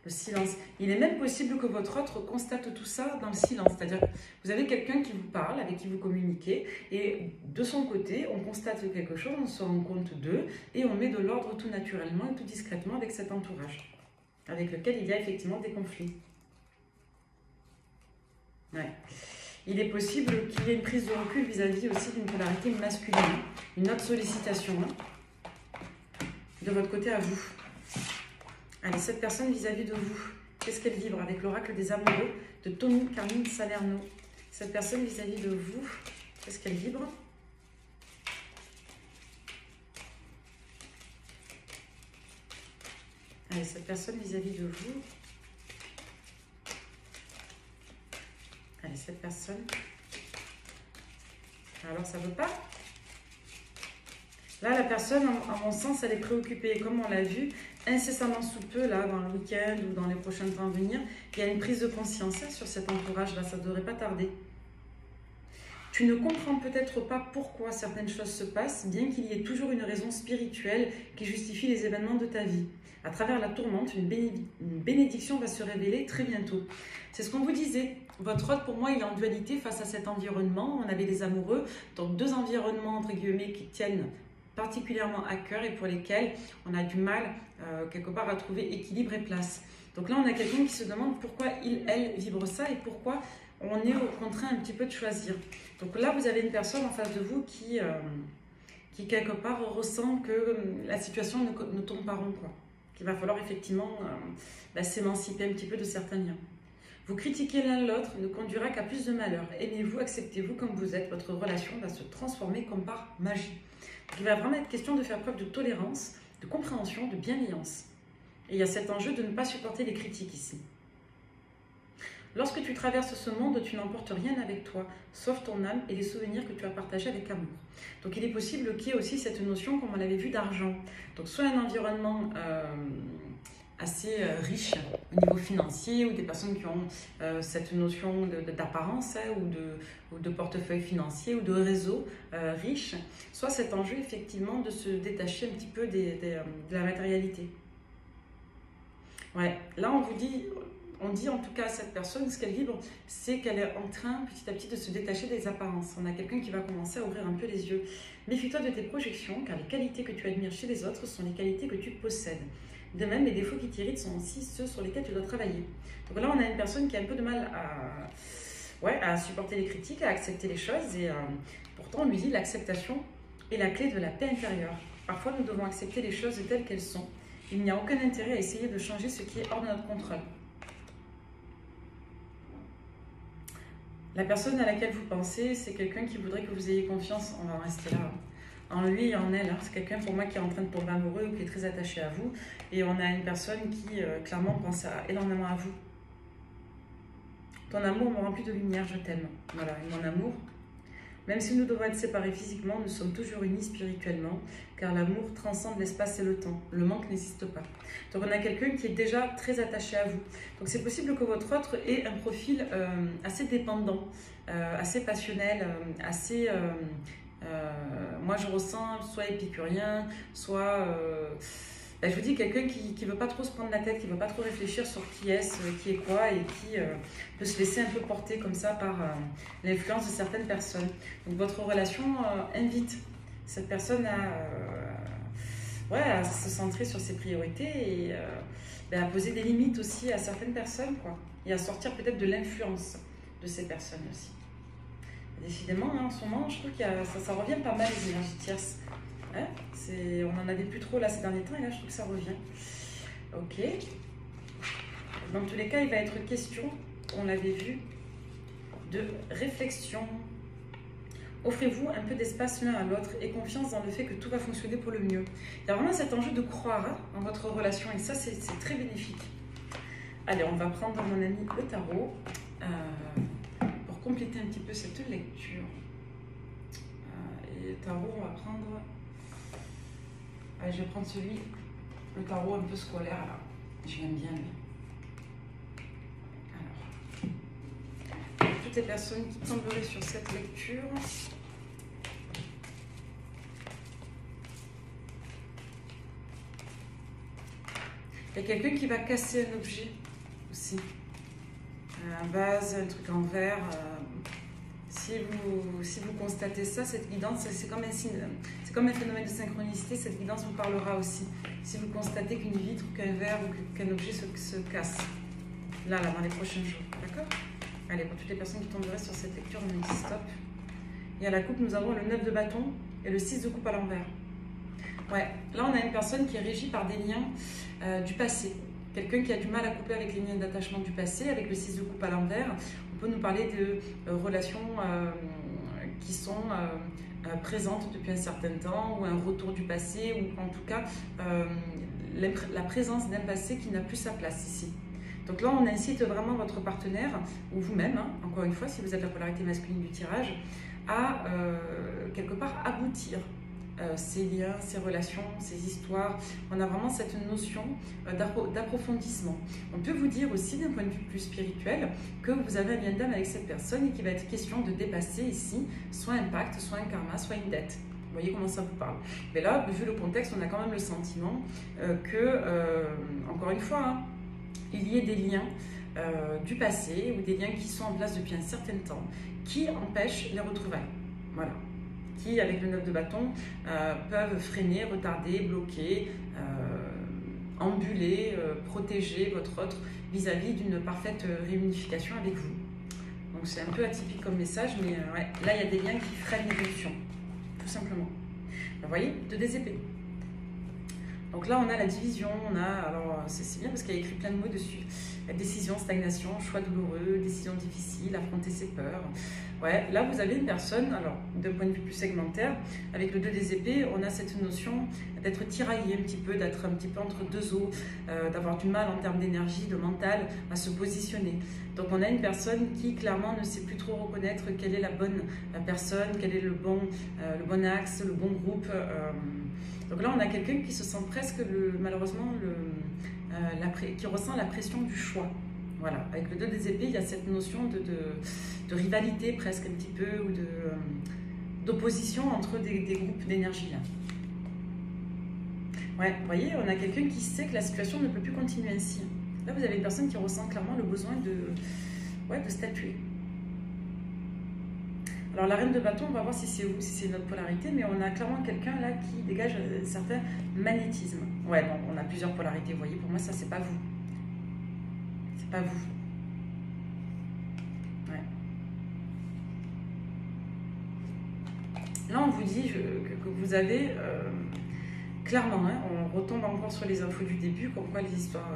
le silence. Il est même possible que votre autre constate tout ça dans le silence. C'est-à-dire que vous avez quelqu'un qui vous parle, avec qui vous communiquez, et de son côté, on constate quelque chose, on se rend compte d'eux, et on met de l'ordre tout naturellement et tout discrètement avec cet entourage, avec lequel il y a effectivement des conflits. Ouais. Il est possible qu'il y ait une prise de recul vis-à-vis aussi d'une polarité masculine, une autre sollicitation de votre côté à vous. Allez, cette personne vis-à-vis de vous, qu'est-ce qu'elle vibre avec l'oracle des amoureux de Tommy Carmine Salerno? Cette personne vis-à-vis de vous, qu'est-ce qu'elle vibre? Allez, cette personne vis-à-vis de vous. Allez, cette personne. Alors, ça ne veut pas? Là, la personne, à mon sens, elle est préoccupée. Comme on l'a vu, incessamment sous peu, là, dans le week-end ou dans les prochains temps à venir, il y a une prise de conscience sur cet entourage-là. Ça ne devrait pas tarder. Tu ne comprends peut-être pas pourquoi certaines choses se passent, bien qu'il y ait toujours une raison spirituelle qui justifie les événements de ta vie. À travers la tourmente, une bénédiction va se révéler très bientôt. C'est ce qu'on vous disait. Votre hôte, pour moi, il est en dualité face à cet environnement. On avait des amoureux, donc deux environnements, entre guillemets, qui tiennent particulièrement à cœur et pour lesquels on a du mal, quelque part, à trouver équilibre et place. Donc là, on a quelqu'un qui se demande pourquoi il, elle vibre ça et pourquoi on est contraint un petit peu de choisir. Donc là, vous avez une personne en face de vous qui quelque part ressent que la situation ne tourne pas rond, quoi. Qu'il va falloir effectivement s'émanciper un petit peu de certains liens. Vous critiquer l'un l'autre ne conduira qu'à plus de malheur. Aimez-vous, acceptez-vous comme vous êtes. Votre relation va se transformer comme par magie. Donc, il va vraiment être question de faire preuve de tolérance, de compréhension, de bienveillance. Et il y a cet enjeu de ne pas supporter les critiques ici. Lorsque tu traverses ce monde, tu n'emportes rien avec toi, sauf ton âme et les souvenirs que tu as partagés avec amour. Donc il est possible qu'il y ait aussi cette notion, comme on l'avait vu, d'argent. Donc soit un environnement assez riche au niveau financier, ou des personnes qui ont cette notion d'apparence ou de portefeuille financier ou de réseau riche, soit cet enjeu effectivement de se détacher un petit peu de la matérialité. Ouais, là on dit en tout cas à cette personne, ce qu'elle vibre, c'est qu'elle est en train petit à petit de se détacher des apparences. On a quelqu'un qui va commencer à ouvrir un peu les yeux. Méfie-toi de tes projections, car les qualités que tu admires chez les autres sont les qualités que tu possèdes. De même, les défauts qui t'irritent sont aussi ceux sur lesquels tu dois travailler. Donc là, on a une personne qui a un peu de mal à supporter les critiques, à accepter les choses, et pourtant on lui dit l'acceptation est la clé de la paix intérieure. Parfois, nous devons accepter les choses telles qu'elles sont. Il n'y a aucun intérêt à essayer de changer ce qui est hors de notre contrôle. La personne à laquelle vous pensez, c'est quelqu'un qui voudrait que vous ayez confiance, on va en rester là, en lui et en elle. C'est quelqu'un pour moi qui est en train de tomber amoureux ou qui est très attaché à vous. Et on a une personne qui clairement pense énormément à vous. Ton amour me remplit de lumière, je t'aime. Voilà, et mon amour. Même si nous devons être séparés physiquement, nous sommes toujours unis spirituellement, car l'amour transcende l'espace et le temps. Le manque n'existe pas. Donc on a quelqu'un qui est déjà très attaché à vous. Donc c'est possible que votre autre ait un profil assez dépendant, assez passionnel, assez... moi je ressens soit épicurien, soit... je vous dis, quelqu'un qui ne veut pas trop se prendre la tête, qui ne veut pas trop réfléchir sur qui est-ce, qui est quoi, et qui peut se laisser un peu porter comme ça par l'influence de certaines personnes. Donc votre relation invite cette personne à se centrer sur ses priorités et à poser des limites aussi à certaines personnes, quoi, et à sortir peut-être de l'influence de ces personnes aussi. Décidément, en ce moment, je trouve que ça revient pas mal les énergies tierces. Hein, on n'en avait plus trop là ces derniers temps et là je trouve que ça revient. Ok. Dans tous les cas, il va être question, on l'avait vu, de réflexion. Offrez-vous un peu d'espace l'un à l'autre et confiance dans le fait que tout va fonctionner pour le mieux. Il y a vraiment cet enjeu de croire en votre relation et ça c'est très bénéfique. Allez, on va prendre mon ami le tarot pour compléter un petit peu cette lecture. Et le tarot, on va prendre... Allez, je vais prendre celui, le tarot un peu scolaire là. Je l'aime bien lui. Alors, toutes les personnes qui tomberaient sur cette lecture. Il y a quelqu'un qui va casser un objet aussi. Un vase, un truc en verre. Si vous constatez ça, cette guidance, c'est comme un signe, c'est comme un phénomène de synchronicité, cette guidance vous parlera aussi. Si vous constatez qu'une vitre, qu'un verre ou qu'un objet se casse, là, dans les prochains jours, d'accord? Allez, pour toutes les personnes qui tomberaient sur cette lecture, on dit stop. Et à la coupe, nous avons le 9 de bâton et le 6 de coupe à l'envers. Ouais, là, on a une personne qui est régie par des liens du passé. Quelqu'un qui a du mal à couper avec les liens d'attachement du passé, avec le 6 de coupe à l'envers. On peut nous parler de relations qui sont présentes depuis un certain temps, ou un retour du passé, ou en tout cas la présence d'un passé qui n'a plus sa place ici. Donc là, on incite vraiment votre partenaire, ou vous-même, hein, encore une fois, si vous êtes la polarité masculine du tirage, à quelque part aboutir ces liens, ces relations, ces histoires. On a vraiment cette notion d'approfondissement. On peut vous dire aussi d'un point de vue plus spirituel que vous avez un lien d'âme avec cette personne et qu'il va être question de dépasser ici soit un pacte, soit un karma, soit une dette. Vous voyez comment ça vous parle. Mais là, vu le contexte, on a quand même le sentiment encore une fois, hein, il y ait des liens du passé ou des liens qui sont en place depuis un certain temps qui empêchent les retrouvailles. Voilà. Qui, avec le 9 de bâton, peuvent freiner, retarder, bloquer ambuler, protéger votre autre vis-à-vis d'une parfaite réunification avec vous. Donc c'est un peu atypique comme message, mais ouais, là il y a des liens qui freinent l'évolution, tout simplement. Vous voyez, 2 des épées. Donc là on a la division, on a, alors c'est bien parce qu'il y a écrit plein de mots dessus. Décision, stagnation, choix douloureux, décision difficile, affronter ses peurs. Ouais, là vous avez une personne, alors d'un point de vue plus segmentaire, avec le 2 des épées, on a cette notion d'être tiraillé un petit peu, d'être un petit peu entre 2 eaux, d'avoir du mal en termes d'énergie, de mental, à se positionner. Donc on a une personne qui clairement ne sait plus trop reconnaître quelle est la bonne personne, quel est le bon axe, le bon groupe. Donc là on a quelqu'un qui se sent presque, malheureusement, qui ressent la pression du choix. Voilà, avec le 2 des épées, il y a cette notion de rivalité presque un petit peu, ou d'opposition entre des groupes d'énergie. Ouais, vous voyez, on a quelqu'un qui sait que la situation ne peut plus continuer ainsi. Là, vous avez une personne qui ressent clairement le besoin de statuer. Alors, la reine de bâton, on va voir si c'est vous, si c'est notre polarité, mais on a clairement quelqu'un là qui dégage un certain magnétisme. Ouais, non, on a plusieurs polarités, vous voyez, pour moi, ça, c'est pas vous. C'est pas vous. Ouais. Là, on vous dit que vous avez, clairement, hein, on retombe encore sur les infos du début, comme quoi les histoires,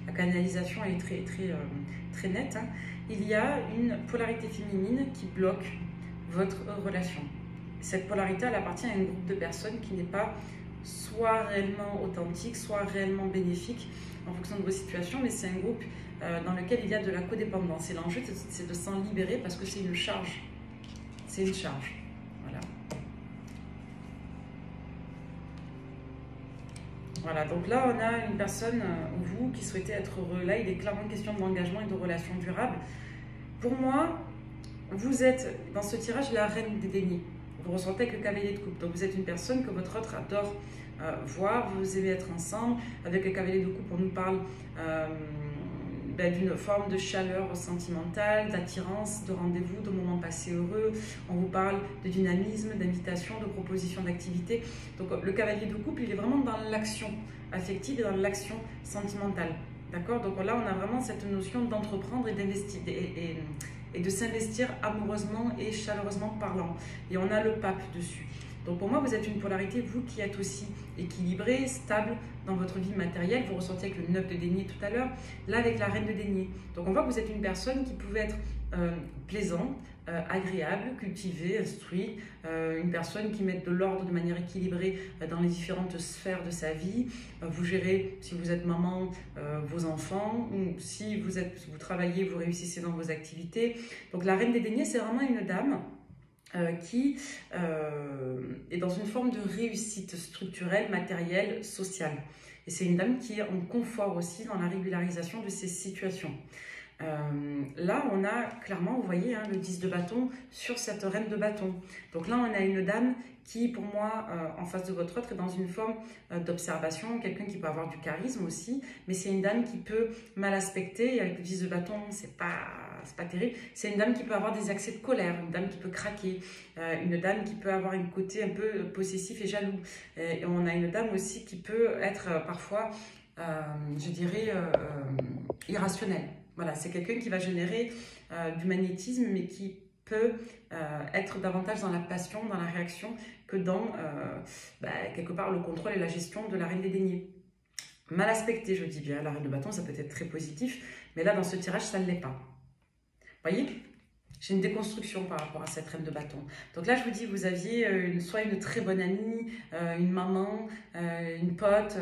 la canalisation est très nette. Hein. Il y a une polarité féminine qui bloque votre relation. Cette polarité, elle appartient à un groupe de personnes qui n'est pas soit réellement authentique, soit réellement bénéfique en fonction de vos situations, mais c'est un groupe dans lequel il y a de la codépendance. Et l'enjeu, c'est de s'en libérer parce que c'est une charge. C'est une charge. Voilà. Voilà, donc là, on a une personne, vous, qui souhaitait être heureux. Là, il est clairement question d'engagement et de relations durables. Pour moi, vous êtes, dans ce tirage, la reine des deniers. Vous ressentez que le cavalier de coupe. Donc, vous êtes une personne que votre autre adore voir, vous aimez être ensemble. Avec le cavalier de coupe, on nous parle d'une forme de chaleur sentimentale, d'attirance, de rendez-vous, de moments passés heureux. On vous parle de dynamisme, d'invitation, de proposition d'activité. Donc le cavalier de couple, il est vraiment dans l'action affective et dans l'action sentimentale. D'accord? Donc là, on a vraiment cette notion d'entreprendre et d'investir et de s'investir amoureusement et chaleureusement parlant. Et on a le pape dessus. Donc pour moi, vous êtes une polarité, vous qui êtes aussi équilibré, stable dans votre vie matérielle. Vous ressentiez avec le 9 de denier tout à l'heure, là avec la reine de denier. Donc on voit que vous êtes une personne qui pouvait être plaisante, agréable, cultivée, instruite, une personne qui met de l'ordre de manière équilibrée dans les différentes sphères de sa vie. Vous gérez, si vous êtes maman, vos enfants, ou si vous travaillez, vous réussissez dans vos activités. Donc la reine des deniers, c'est vraiment une dame qui est dans une forme de réussite structurelle, matérielle, sociale. Et c'est une dame qui est en confort aussi dans la régularisation de ses situations. Là, on a clairement, vous voyez, hein, le 10 de bâton sur cette reine de bâton. Donc là, on a une dame qui, pour moi, en face de votre autre, est dans une forme d'observation, quelqu'un qui peut avoir du charisme aussi, mais c'est une dame qui peut mal aspecter, et avec le 10 de bâton, c'est pas terrible. C'est une dame qui peut avoir des accès de colère, une dame qui peut craquer, une dame qui peut avoir un côté un peu possessif et jaloux. Et on a une dame aussi qui peut être parfois, je dirais, irrationnelle. Voilà, c'est quelqu'un qui va générer du magnétisme, mais qui peut être davantage dans la passion, dans la réaction, que dans, quelque part, le contrôle et la gestion de la reine des deniers. Mal aspecté, je dis bien, la reine de bâton, ça peut être très positif, mais là, dans ce tirage, ça ne l'est pas. Vous voyez, j'ai une déconstruction par rapport à cette reine de bâton. Donc là, je vous dis, vous aviez soit une très bonne amie, une maman, une pote,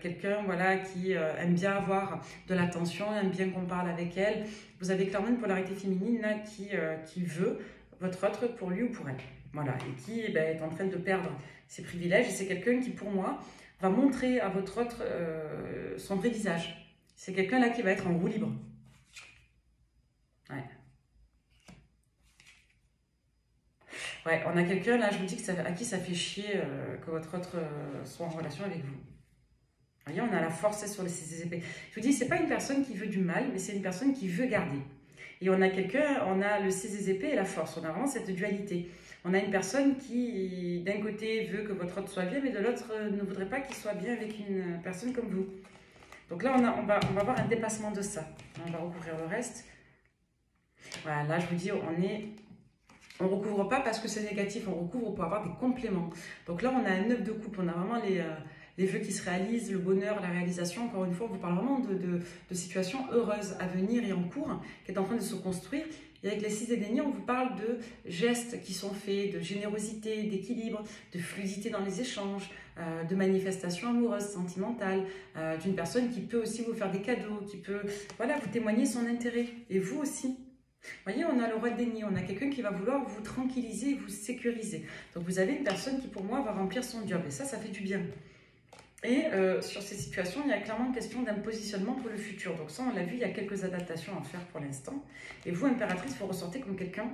quelqu'un voilà, qui aime bien avoir de l'attention, aime bien qu'on parle avec elle. Vous avez clairement une polarité féminine là, qui veut votre autre pour lui ou pour elle. Voilà, et qui est en train de perdre ses privilèges. Et c'est quelqu'un qui, pour moi, va montrer à votre autre son vrai visage. C'est quelqu'un là qui va être en roue libre. Ouais. Ouais, on a quelqu'un là, je vous dis que à qui ça fait chier que votre autre soit en relation avec vous. Vous voyez, on a la force sur ces épées. Je vous dis, c'est pas une personne qui veut du mal, mais c'est une personne qui veut garder. Et on a quelqu'un, on a le 6 des épées et la force. On a vraiment cette dualité. On a une personne qui, d'un côté, veut que votre autre soit bien, mais de l'autre, ne voudrait pas qu'il soit bien avec une personne comme vous. Donc là, on va avoir un dépassement de ça. On va recouvrir le reste. Voilà, là, je vous dis, on recouvre pas parce que c'est négatif, on recouvre pour avoir des compléments. Donc là, on a un 9 de coupe, on a vraiment les vœux qui se réalisent, le bonheur, la réalisation. Encore une fois, on vous parle vraiment de situations heureuses à venir et en cours, qui est en train de se construire. Et avec les 6 et deniers, on vous parle de gestes qui sont faits, de générosité, d'équilibre, de fluidité dans les échanges, de manifestations amoureuses, sentimentales, d'une personne qui peut aussi vous faire des cadeaux, qui peut voilà, vous témoigner son intérêt. Et vous aussi. Vous voyez, on a le roi de denier, on a quelqu'un qui va vouloir vous tranquilliser et vous sécuriser. Donc vous avez une personne qui, pour moi, va remplir son job. Et ça fait du bien. Et sur ces situations, il y a clairement une question d'un positionnement pour le futur. Donc ça, on l'a vu, il y a quelques adaptations à faire pour l'instant. Et vous, impératrice, vous ressortez comme quelqu'un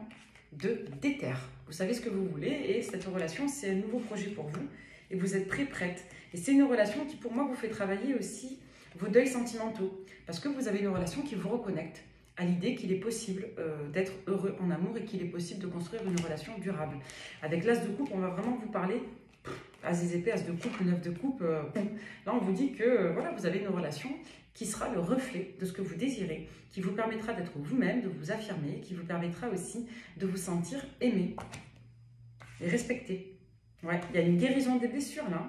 de déter. Vous savez ce que vous voulez et cette relation, c'est un nouveau projet pour vous. Et vous êtes prête. Et c'est une relation qui, pour moi, vous fait travailler aussi vos deuils sentimentaux. Parce que vous avez une relation qui vous reconnecte à l'idée qu'il est possible d'être heureux en amour et qu'il est possible de construire une relation durable. Avec l'as de coupe, on va vraiment vous parler... As des épées, as de coupe, 9 de coupe, là on vous dit que voilà, vous avez une relation qui sera le reflet de ce que vous désirez, qui vous permettra d'être vous-même, de vous affirmer, qui vous permettra aussi de vous sentir aimé et respecté. Ouais, il y a une guérison des blessures là,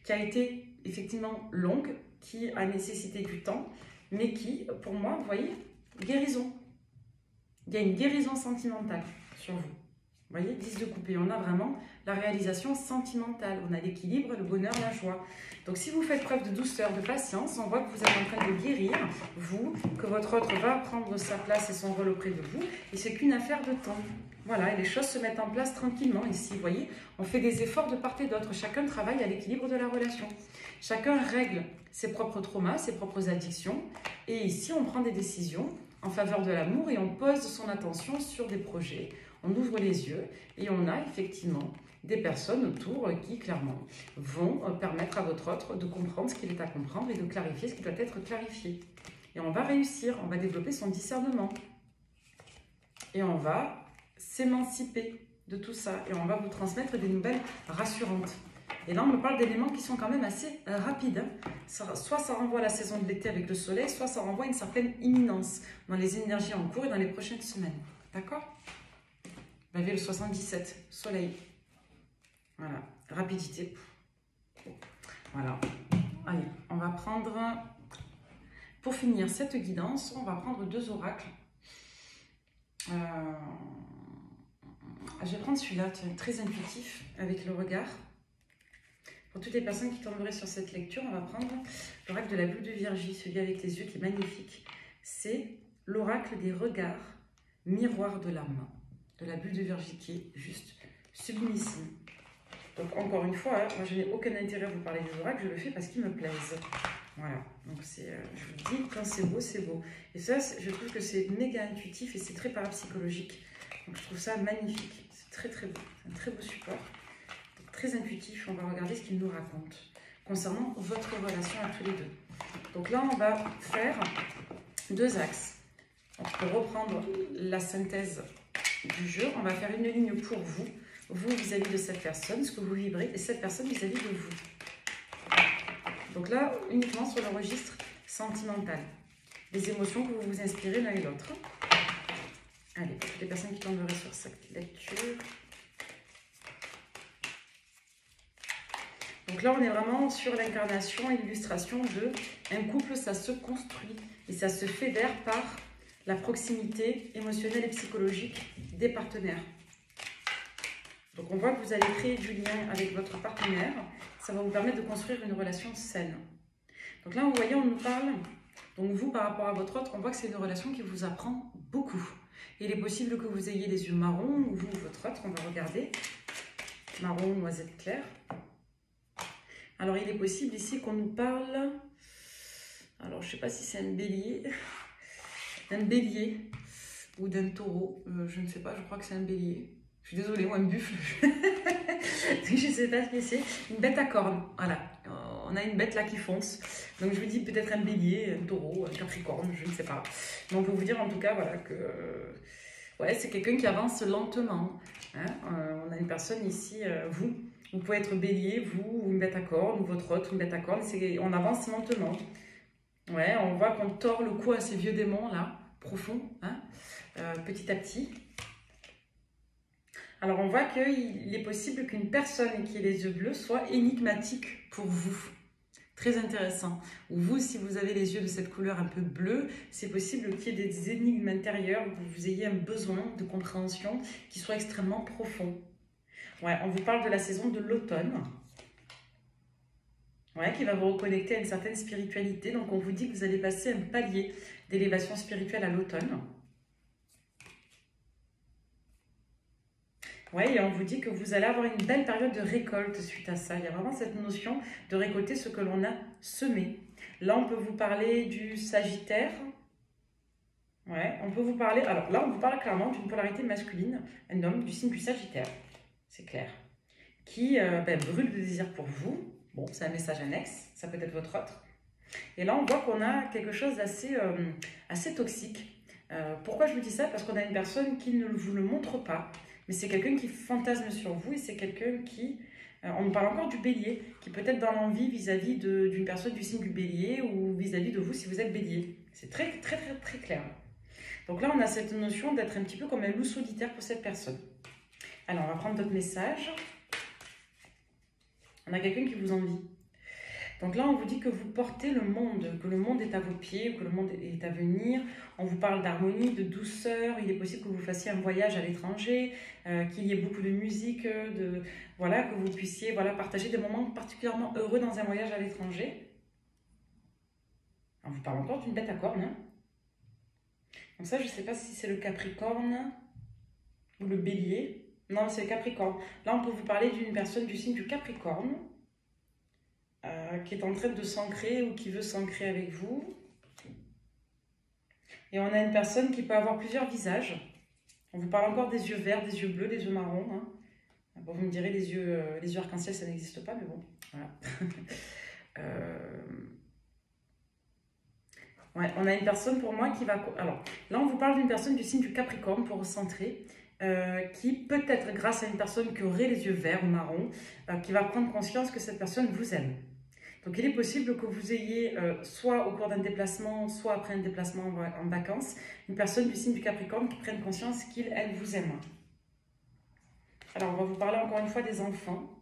qui a été effectivement longue, qui a nécessité du temps, mais qui, pour moi, vous voyez, guérison. Il y a une guérison sentimentale sur vous. Vous voyez, 10 de coupe. Et on a vraiment la réalisation sentimentale. On a l'équilibre, le bonheur, la joie. Donc, si vous faites preuve de douceur, de patience, on voit que vous êtes en train de guérir, vous, que votre autre va prendre sa place et son rôle auprès de vous. Et c'est qu'une affaire de temps. Voilà, et les choses se mettent en place tranquillement ici. Vous voyez, on fait des efforts de part et d'autre. Chacun travaille à l'équilibre de la relation. Chacun règle ses propres traumas, ses propres addictions. Et ici, on prend des décisions en faveur de l'amour et on pose son attention sur des projets. On ouvre les yeux et on a effectivement des personnes autour qui, clairement, vont permettre à votre autre de comprendre ce qu'il est à comprendre et de clarifier ce qui doit être clarifié. Et on va réussir, on va développer son discernement. Et on va s'émanciper de tout ça. Et on va vous transmettre des nouvelles rassurantes. Et là, on me parle d'éléments qui sont quand même assez rapides. Soit ça renvoie à la saison de l'été avec le soleil, soit ça renvoie à une certaine imminence dans les énergies en cours et dans les prochaines semaines. D'accord ? Vous avez le 77, soleil. Voilà, rapidité. Voilà. Allez, on va prendre, pour finir cette guidance, on va prendre 2 oracles. Je vais prendre celui-là, très intuitif, avec le regard. Pour toutes les personnes qui tomberaient sur cette lecture, on va prendre l'oracle de la boule de Virgie, celui avec les yeux qui est magnifique. C'est l'oracle des regards, miroir de l'âme. De la bulle de Virgie qui est juste sublimissime. Donc encore une fois, moi je n'ai aucun intérêt à vous parler des oracles, je le fais parce qu'ils me plaisent. Voilà, donc c'est, je vous dis, quand c'est beau, c'est beau. Et ça, je trouve que c'est méga intuitif et c'est très parapsychologique. Donc je trouve ça magnifique, c'est très très beau, c'est un très beau support. Donc, très intuitif, on va regarder ce qu'il nous raconte concernant votre relation à tous les deux. Donc là, on va faire 2 axes. Donc, pour reprendre la synthèse du jeu, on va faire une ligne pour vous, vous vis-à-vis de cette personne, ce que vous vibrez, et cette personne vis-à-vis de vous. Donc là, uniquement sur le registre sentimental, les émotions que vous vous inspirez l'un et l'autre. Allez, pour toutes les personnes qui tomberaient sur cette lecture. Donc là, on est vraiment sur l'incarnation et l'illustration de un couple, ça se construit et ça se fédère par la proximité émotionnelle et psychologique des partenaires. Donc on voit que vous allez créer du lien avec votre partenaire. Ça va vous permettre de construire une relation saine. Donc là, vous voyez, on nous parle, donc vous par rapport à votre autre, on voit que c'est une relation qui vous apprend beaucoup. Et il est possible que vous ayez les yeux marrons, ou vous, votre autre, on va regarder. Marron, noisette claire. Alors il est possible ici qu'on nous parle, alors je ne sais pas si c'est un bélier, d'un bélier ou d'un taureau, je ne sais pas, je crois que c'est un bélier. Je suis désolée, moi un buffle, je ne sais pas ce que c'est. Une bête à cornes, voilà. on a une bête là qui fonce. Donc je vous dis peut-être un bélier, un taureau, un capricorne, je ne sais pas. Mais on peut vous dire en tout cas voilà, que ouais, c'est quelqu'un qui avance lentement. Hein. On a une personne ici, vous pouvez être bélier, vous, ou une bête à cornes, ou votre hôte, une bête à cornes. On avance lentement. Ouais, on voit qu'on tord le cou à ces vieux démons là, profonds, hein, petit à petit. Alors, on voit qu'il est possible qu'une personne qui ait les yeux bleus soit énigmatique pour vous. Très intéressant. Ou vous, si vous avez les yeux de cette couleur un peu bleue, c'est possible qu'il y ait des énigmes intérieures, que vous ayez un besoin de compréhension qui soit extrêmement profond. Ouais, on vous parle de la saison de l'automne. Ouais, qui va vous reconnecter à une certaine spiritualité. Donc, on vous dit que vous allez passer un palier d'élévation spirituelle à l'automne. Ouais, et on vous dit que vous allez avoir une belle période de récolte suite à ça. Il y a vraiment cette notion de récolter ce que l'on a semé. Là, on peut vous parler du Sagittaire. Ouais, on peut vous parler... Alors là, on vous parle clairement d'une polarité masculine, un homme du signe du Sagittaire, c'est clair, qui brûle de désir pour vous. Bon, c'est un message annexe, ça peut être votre autre. Et là, on voit qu'on a quelque chose d'assez assez toxique. Pourquoi je vous dis ça? Parce qu'on a une personne qui ne vous le montre pas, mais c'est quelqu'un qui fantasme sur vous et c'est quelqu'un qui, on nous parle encore du bélier, qui peut être dans l'envie vis-à-vis d'une personne du signe du bélier ou vis-à-vis de vous si vous êtes bélier. C'est très, très, très, très clair. Donc là, on a cette notion d'être un petit peu comme un loup solitaire pour cette personne. Alors, on va prendre d'autres messages. On a quelqu'un qui vous envie. Donc là, on vous dit que vous portez le monde, que le monde est à vos pieds, que le monde est à venir. On vous parle d'harmonie, de douceur. Il est possible que vous fassiez un voyage à l'étranger, qu'il y ait beaucoup de musique, voilà, que vous puissiez partager des moments particulièrement heureux dans un voyage à l'étranger. On vous parle encore d'une bête à cornes. Hein. Donc ça, je ne sais pas si c'est le Capricorne ou le Bélier. Non, c'est le Capricorne. Là, on peut vous parler d'une personne du signe du Capricorne. Qui est en train de s'ancrer ou qui veut s'ancrer avec vous. Et on a une personne qui peut avoir plusieurs visages. On vous parle encore des yeux verts, des yeux bleus, des yeux marrons. Hein. Bon, vous me direz, les yeux arc-en-ciel, ça n'existe pas, mais bon, voilà. Ouais, on a une personne pour moi qui va... Alors, là, on vous parle d'une personne du signe du Capricorne pour recentrer. Qui peut-être grâce à une personne qui aurait les yeux verts ou marrons, qui va prendre conscience que cette personne vous aime. Donc il est possible que vous ayez, soit au cours d'un déplacement, soit après un déplacement en vacances, une personne du signe du Capricorne qui prenne conscience qu'il, elle, vous aime. Alors on va vous parler encore une fois des enfants.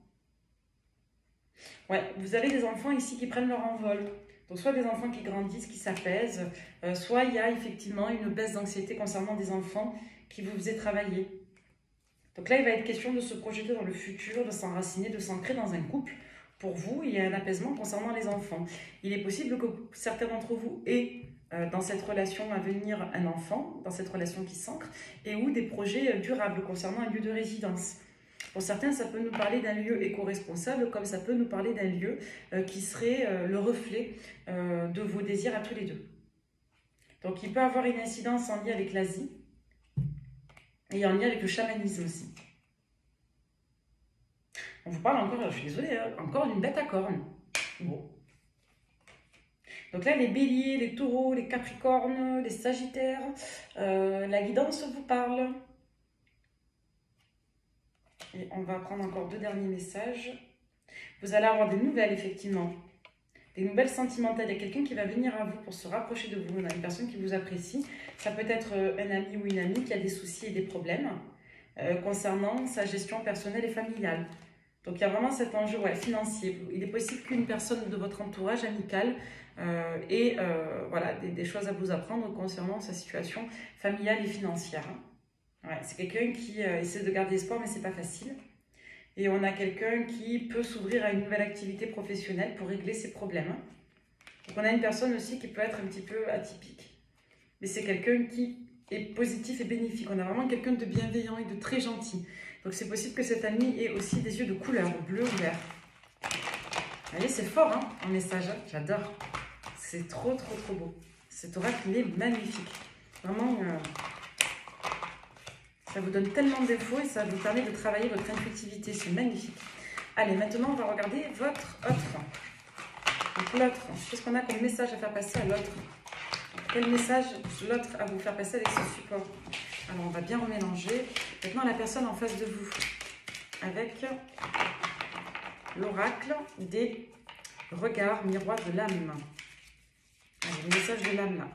Ouais, vous avez des enfants ici qui prennent leur envol. Donc soit des enfants qui grandissent, qui s'apaisent, soit il y a effectivement une baisse d'anxiété concernant des enfants qui vous faisaient travailler. Donc là, il va être question de se projeter dans le futur, de s'enraciner, de s'ancrer dans un couple. Pour vous, il y a un apaisement concernant les enfants. Il est possible que certains d'entre vous aient dans cette relation à venir un enfant, dans cette relation qui s'ancre, et ou des projets durables concernant un lieu de résidence. Pour certains, ça peut nous parler d'un lieu éco-responsable, comme ça peut nous parler d'un lieu qui serait le reflet de vos désirs à tous les deux. Donc il peut avoir une incidence en lien avec l'Asie, et en lien avec le chamanisme aussi. On vous parle encore, je suis désolée, hein, encore d'une bête à cornes. Bon. Donc là, les béliers, les taureaux, les capricornes, les sagittaires, la guidance vous parle. Et on va prendre encore deux derniers messages. Vous allez avoir des nouvelles, effectivement. Des nouvelles sentimentales. Il y a quelqu'un qui va venir à vous pour se rapprocher de vous. On a une personne qui vous apprécie. Ça peut être un ami ou une amie qui a des soucis et des problèmes concernant sa gestion personnelle et familiale. Donc, il y a vraiment cet enjeu financier. Il est possible qu'une personne de votre entourage amical ait des choses à vous apprendre concernant sa situation familiale et financière. Ouais, c'est quelqu'un qui essaie de garder espoir, mais ce n'est pas facile. Et on a quelqu'un qui peut s'ouvrir à une nouvelle activité professionnelle pour régler ses problèmes. Donc, on a une personne aussi qui peut être un petit peu atypique. Mais c'est quelqu'un qui est positif et bénéfique. On a vraiment quelqu'un de bienveillant et de très gentil. Donc c'est possible que cet ami ait aussi des yeux de couleur, bleu ou vert. Vous voyez, c'est fort hein, en message, hein, j'adore. C'est trop, trop, trop beau. Cet oracle, il est magnifique. Vraiment, ça vous donne tellement d'infos et ça vous permet de travailler votre intuitivité. C'est magnifique. Allez, maintenant, on va regarder votre autre. Donc l'autre, qu'est-ce qu'on a comme message à faire passer à l'autre? Quel message l'autre a vous faire passer avec ce support? Alors on va bien remélanger. Maintenant la personne en face de vous, avec l'oracle des regards miroirs de l'âme. Allez, le message de l'âme là.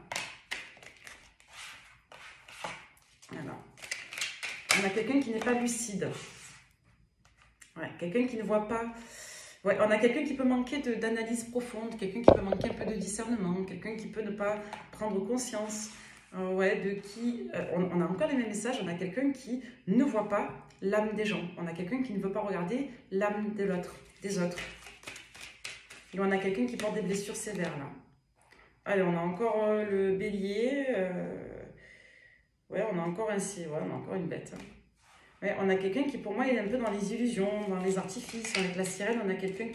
Alors, on a quelqu'un qui n'est pas lucide. Ouais, quelqu'un qui ne voit pas. Ouais, on a quelqu'un qui peut manquer d'analyse profonde, quelqu'un qui peut manquer un peu de discernement, quelqu'un qui peut ne pas prendre conscience ouais, de qui... on a encore les mêmes messages, on a quelqu'un qui ne voit pas l'âme des gens. On a quelqu'un qui ne veut pas regarder l'âme de l'autre, des autres. Et on a quelqu'un qui porte des blessures sévères là. Allez, on a encore le bélier. Ouais, on a encore un ouais, on a encore une bête. Ouais, on a quelqu'un qui, pour moi, est un peu dans les illusions, dans les artifices. Avec la sirène, on a quelqu'un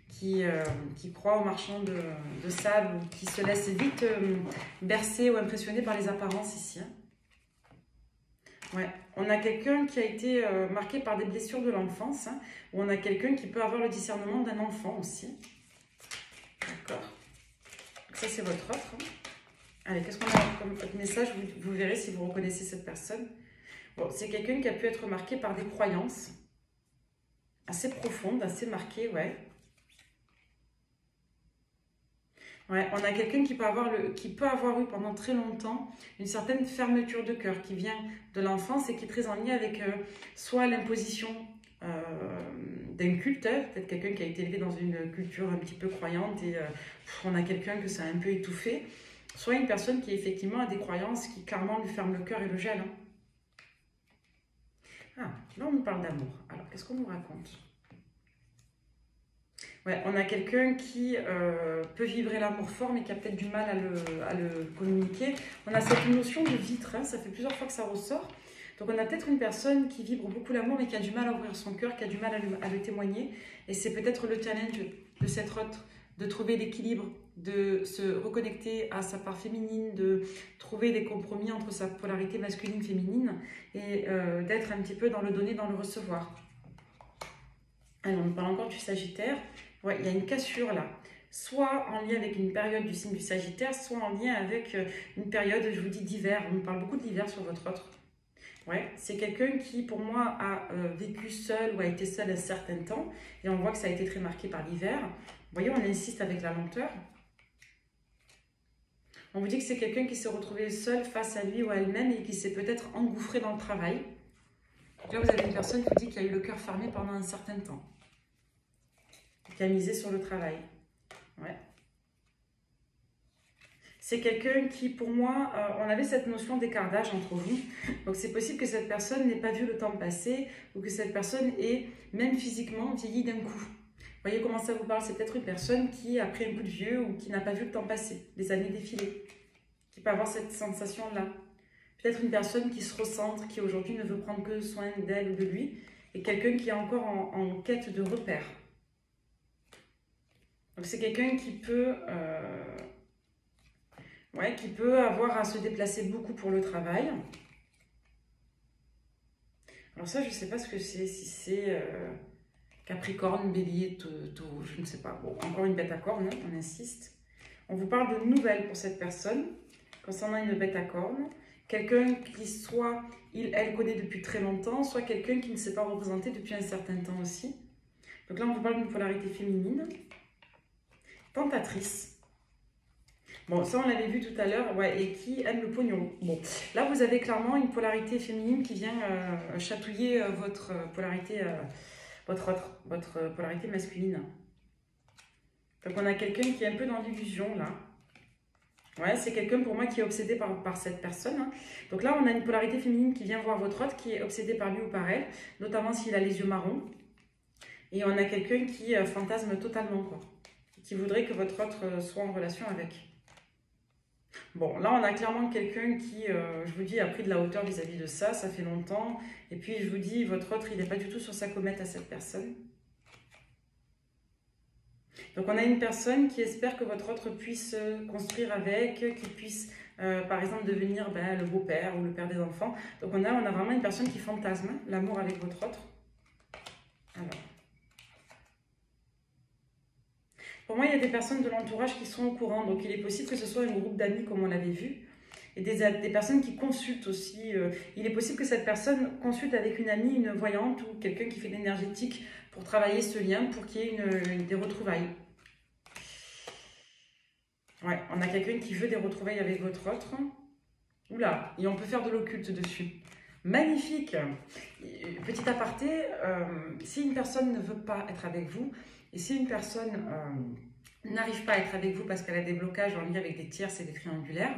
qui croit aux marchands de sable, ou qui se laisse vite bercer ou impressionner par les apparences ici. Hein. Ouais, on a quelqu'un qui a été marqué par des blessures de l'enfance, hein, ou on a quelqu'un qui peut avoir le discernement d'un enfant aussi. D'accord. Ça, c'est votre offre. Hein. Allez, qu'est-ce qu'on a comme message? Vous verrez si vous reconnaissez cette personne. Bon, c'est quelqu'un qui a pu être marqué par des croyances assez profondes, assez marquées, ouais. Ouais, on a quelqu'un qui peut avoir eu pendant très longtemps une certaine fermeture de cœur qui vient de l'enfance et qui est très en lien avec soit l'imposition d'un culte, peut-être quelqu'un qui a été élevé dans une culture un petit peu croyante et on a quelqu'un que ça a un peu étouffé, soit une personne qui effectivement a des croyances qui clairement lui ferment le cœur et le gèle. Hein. Ah, là on nous parle d'amour. Alors, qu'est-ce qu'on nous raconte? Ouais, on a quelqu'un qui peut vibrer l'amour fort, mais qui a peut-être du mal à le communiquer. On a cette notion de vitre, hein, ça fait plusieurs fois que ça ressort. Donc on a peut-être une personne qui vibre beaucoup l'amour, mais qui a du mal à ouvrir son cœur, qui a du mal à le témoigner. Et c'est peut-être le challenge de cette autre, de trouver l'équilibre, de se reconnecter à sa part féminine, de trouver des compromis entre sa polarité masculine-féminine et d'être un petit peu dans le donner, dans le recevoir. Alors, on parle encore du Sagittaire. Ouais, il y a une cassure là. Soit en lien avec une période du signe du Sagittaire, soit en lien avec une période, je vous dis, d'hiver. On parle beaucoup de l'hiver sur votre autre. Ouais, c'est quelqu'un qui, pour moi, a vécu seul ou a été seul un certain temps. Et on voit que ça a été très marqué par l'hiver. Vous voyez, on insiste avec la lenteur. On vous dit que c'est quelqu'un qui s'est retrouvé seul face à lui ou à elle-même et qui s'est peut-être engouffré dans le travail. Donc là, vous avez une personne qui vous dit qu'il a eu le cœur fermé pendant un certain temps. Qui a misé sur le travail. Ouais. C'est quelqu'un qui, pour moi, on avait cette notion d'écart d'âge entre vous. Donc, c'est possible que cette personne n'ait pas vu le temps passer ou que cette personne ait, même physiquement, vieilli d'un coup. Vous voyez comment ça vous parle? C'est peut-être une personne qui a pris un coup de vieux ou qui n'a pas vu le temps passer, les années défiler, qui peut avoir cette sensation-là. Peut-être une personne qui se recentre, qui aujourd'hui ne veut prendre que soin d'elle ou de lui, et quelqu'un qui est encore en quête de repères. Donc, c'est quelqu'un qui peut... ouais, qui peut avoir à se déplacer beaucoup pour le travail. Alors ça, je ne sais pas ce que c'est, si c'est Capricorne, Bélier, Taureau, je ne sais pas. Bon, encore une bête à cornes, on insiste. On vous parle de nouvelles pour cette personne, concernant une bête à cornes. Quelqu'un qui soit, elle connaît depuis très longtemps, soit quelqu'un qui ne s'est pas représenté depuis un certain temps aussi. Donc là, on vous parle d'une polarité féminine, tentatrice. Bon, ça on l'avait vu tout à l'heure, ouais, et qui aime le pognon. Bon, là vous avez clairement une polarité féminine qui vient chatouiller votre polarité, votre polarité masculine. Donc on a quelqu'un qui est un peu dans l'illusion là. Ouais, c'est quelqu'un pour moi qui est obsédé par cette personne. Hein. Donc là on a une polarité féminine qui vient voir votre autre, qui est obsédé par lui ou par elle, notamment s'il a les yeux marrons. Et on a quelqu'un qui fantasme totalement, quoi. Qui voudrait que votre autre soit en relation avec. Bon, là, on a clairement quelqu'un qui, je vous dis, a pris de la hauteur vis-à-vis de ça. Ça fait longtemps. Et puis, je vous dis, votre autre, il n'est pas du tout sur sa comète à cette personne. Donc, on a une personne qui espère que votre autre puisse construire avec, qu'il puisse, par exemple, devenir le beau-père ou le père des enfants. Donc, on a vraiment une personne qui fantasme l'amour avec votre autre. Alors. Pour moi, il y a des personnes de l'entourage qui sont au courant. Donc, il est possible que ce soit un groupe d'amis, comme on l'avait vu. Et des personnes qui consultent aussi. Il est possible que cette personne consulte avec une amie, une voyante ou quelqu'un qui fait de l'énergétique pour travailler ce lien, pour qu'il y ait des retrouvailles. Ouais, on a quelqu'un qui veut des retrouvailles avec votre autre. Oula, et on peut faire de l'occulte dessus. Magnifique. Petit aparté, si une personne ne veut pas être avec vous, et si une personne n'arrive pas à être avec vous parce qu'elle a des blocages en lien avec des tierces et des triangulaires,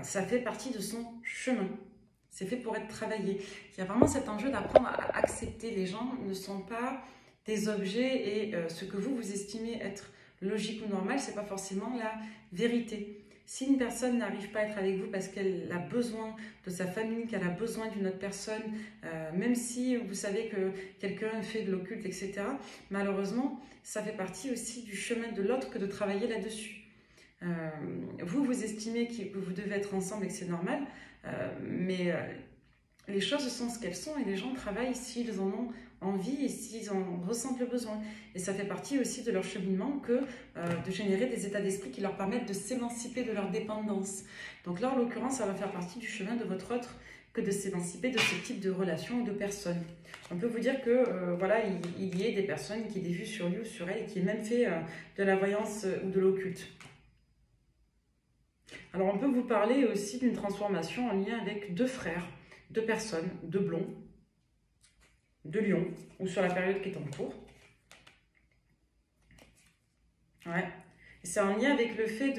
ça fait partie de son chemin. C'est fait pour être travaillé. Il y a vraiment cet enjeu d'apprendre à accepter. Les gens ne sont pas des objets et ce que vous estimez être logique ou normal, ce n'est pas forcément la vérité. Si une personne n'arrive pas à être avec vous parce qu'elle a besoin de sa famille, qu'elle a besoin d'une autre personne, même si vous savez que quelqu'un fait de l'occulte, etc., malheureusement, ça fait partie aussi du chemin de l'autre que de travailler là-dessus. Vous estimez que vous devez être ensemble et que c'est normal, mais les choses sont ce qu'elles sont et les gens travaillent s'ils en ont envie et s'ils en ressentent le besoin. Et ça fait partie aussi de leur cheminement que de générer des états d'esprit qui leur permettent de s'émanciper de leur dépendance. Donc là, en l'occurrence, ça va faire partie du chemin de votre autre que de s'émanciper de ce type de relations ou de personnes. On peut vous dire que voilà, il y ait des personnes qui aient des vues sur lui ou sur elle et qui aient même fait de la voyance ou de l'occulte. Alors, on peut vous parler aussi d'une transformation en lien avec deux frères, deux personnes, deux blonds, deux lions, ou sur la période qui est en cours. Ouais. C'est en lien avec le fait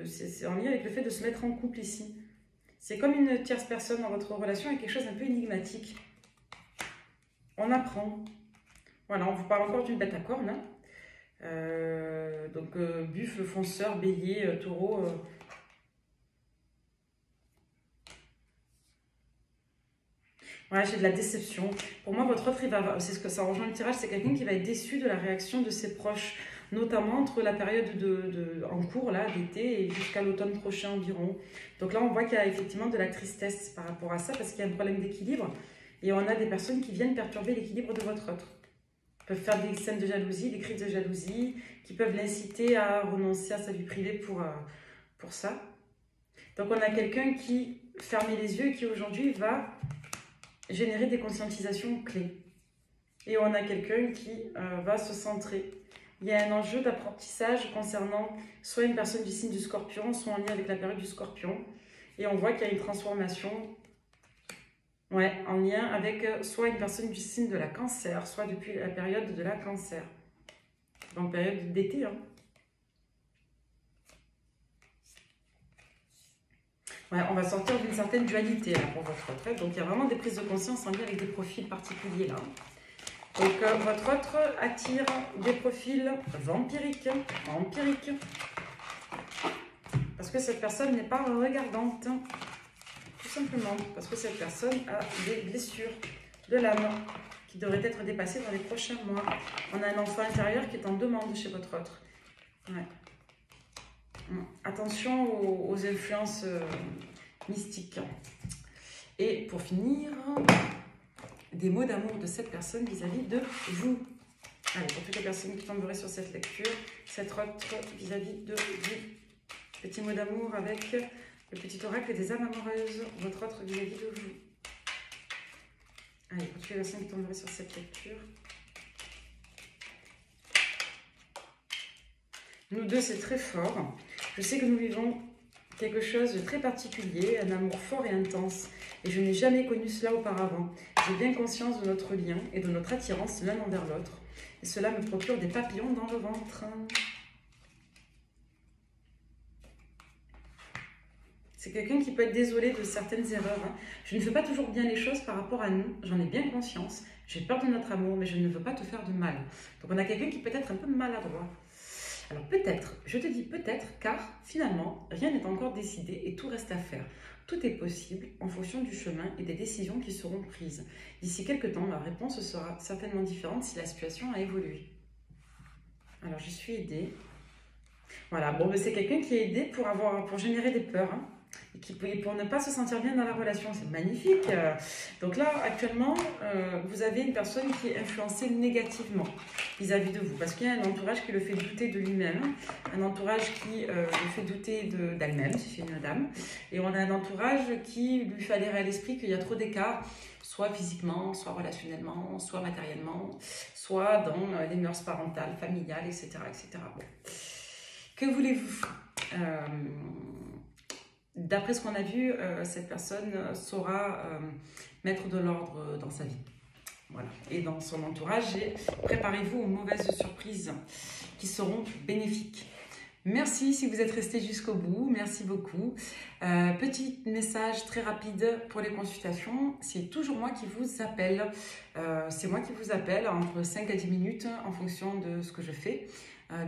c'est en lien avec le fait de se mettre en couple ici. C'est comme une tierce personne dans votre relation avec quelque chose un peu énigmatique. On apprend. Voilà, on vous parle encore d'une bête à cornes. Hein. Donc, buffle, fonceur, bélier, taureau. Ouais, j'ai de la déception. Pour moi, votre autre, c'est ce que ça rejoint le tirage, c'est quelqu'un qui va être déçu de la réaction de ses proches, notamment entre la période en cours, là, d'été, et jusqu'à l'automne prochain environ. Donc là, on voit qu'il y a effectivement de la tristesse par rapport à ça, parce qu'il y a un problème d'équilibre, et on a des personnes qui viennent perturber l'équilibre de votre autre. Ils peuvent faire des scènes de jalousie, des cris de jalousie, qui peuvent l'inciter à renoncer à sa vie privée pour ça. Donc on a quelqu'un qui ferme les yeux et qui aujourd'hui va générer des conscientisations clés. Et on a quelqu'un qui va se centrer. Il y a un enjeu d'apprentissage concernant soit une personne du signe du Scorpion, soit en lien avec la période du Scorpion. Et on voit qu'il y a une transformation en lien avec soit une personne du signe de la Cancer, soit depuis la période de la Cancer. Donc période d'été. Hein. Ouais, on va sortir d'une certaine dualité là, pour votre retraite. Donc, il y a vraiment des prises de conscience en lien avec des profils particuliers là. Donc, votre autre attire des profils vampiriques, parce que cette personne n'est pas regardante. Tout simplement, parce que cette personne a des blessures de l'âme qui devraient être dépassées dans les prochains mois. On a un enfant intérieur qui est en demande chez votre autre. Ouais. Attention aux influences mystiques. Et pour finir, des mots d'amour de cette personne vis-à-vis de vous. Allez, pour toutes les personnes qui tomberaient sur cette lecture, cette autre vis-à-vis de vous. Petit mot d'amour avec le petit oracle des âmes amoureuses, votre autre vis-à-vis de vous. Allez, pour toutes les personnes qui tomberaient sur cette lecture. Nous deux, c'est très fort. Je sais que nous vivons quelque chose de très particulier, un amour fort et intense. Et je n'ai jamais connu cela auparavant. J'ai bien conscience de notre lien et de notre attirance l'un envers l'autre. Et cela me procure des papillons dans le ventre. C'est quelqu'un qui peut être désolé de certaines erreurs. Hein. Je ne fais pas toujours bien les choses par rapport à nous. J'en ai bien conscience. J'ai peur de notre amour, mais je ne veux pas te faire de mal. Donc on a quelqu'un qui peut être un peu maladroit. Alors peut-être, je te dis peut-être, car finalement, rien n'est encore décidé et tout reste à faire. Tout est possible en fonction du chemin et des décisions qui seront prises. D'ici quelques temps, la réponse sera certainement différente si la situation a évolué. Alors je suis aidée. Voilà, bon, c'est quelqu'un qui est aidé pour générer des peurs. Hein. et pour ne pas se sentir bien dans la relation. C'est magnifique. Donc là, actuellement, vous avez une personne qui est influencée négativement vis-à-vis de vous, parce qu'il y a un entourage qui le fait douter de lui-même, un entourage qui le fait douter d'elle-même, si c'est une dame, et on a un entourage qui lui fait adhérer à l'esprit qu'il y a trop d'écart, soit physiquement, soit relationnellement, soit matériellement, soit dans les mœurs parentales, familiales, etc. etc. Bon. Que voulez-vous? D'après ce qu'on a vu, cette personne saura mettre de l'ordre dans sa vie. Voilà. Et dans son entourage, préparez-vous aux mauvaises surprises qui seront bénéfiques. Merci si vous êtes resté jusqu'au bout, merci beaucoup. Petit message très rapide pour les consultations, c'est toujours moi qui vous appelle. C'est moi qui vous appelle entre 5 à 10 minutes en fonction de ce que je fais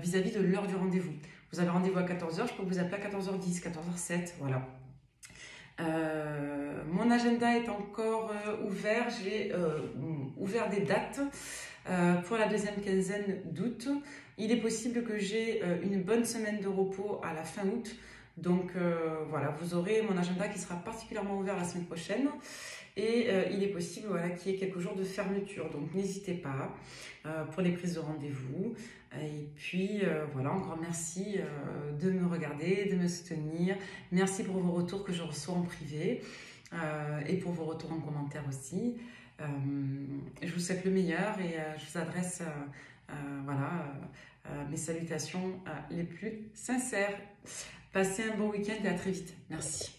vis-à-vis de l'heure du rendez-vous. Vous avez rendez-vous à 14h, je peux vous appeler à 14h10, 14h07, voilà. Mon agenda est encore ouvert, j'ai ouvert des dates pour la deuxième quinzaine d'août. Il est possible que j'ai une bonne semaine de repos à la fin août, donc voilà, vous aurez mon agenda qui sera particulièrement ouvert la semaine prochaine. Et il est possible voilà, qu'il y ait quelques jours de fermeture, donc n'hésitez pas pour les prises de rendez-vous. Et puis voilà, encore merci de me regarder, de me soutenir. Merci pour vos retours que je reçois en privé et pour vos retours en commentaire aussi. Je vous souhaite le meilleur et je vous adresse voilà, mes salutations les plus sincères. Passez un bon week-end et à très vite. Merci.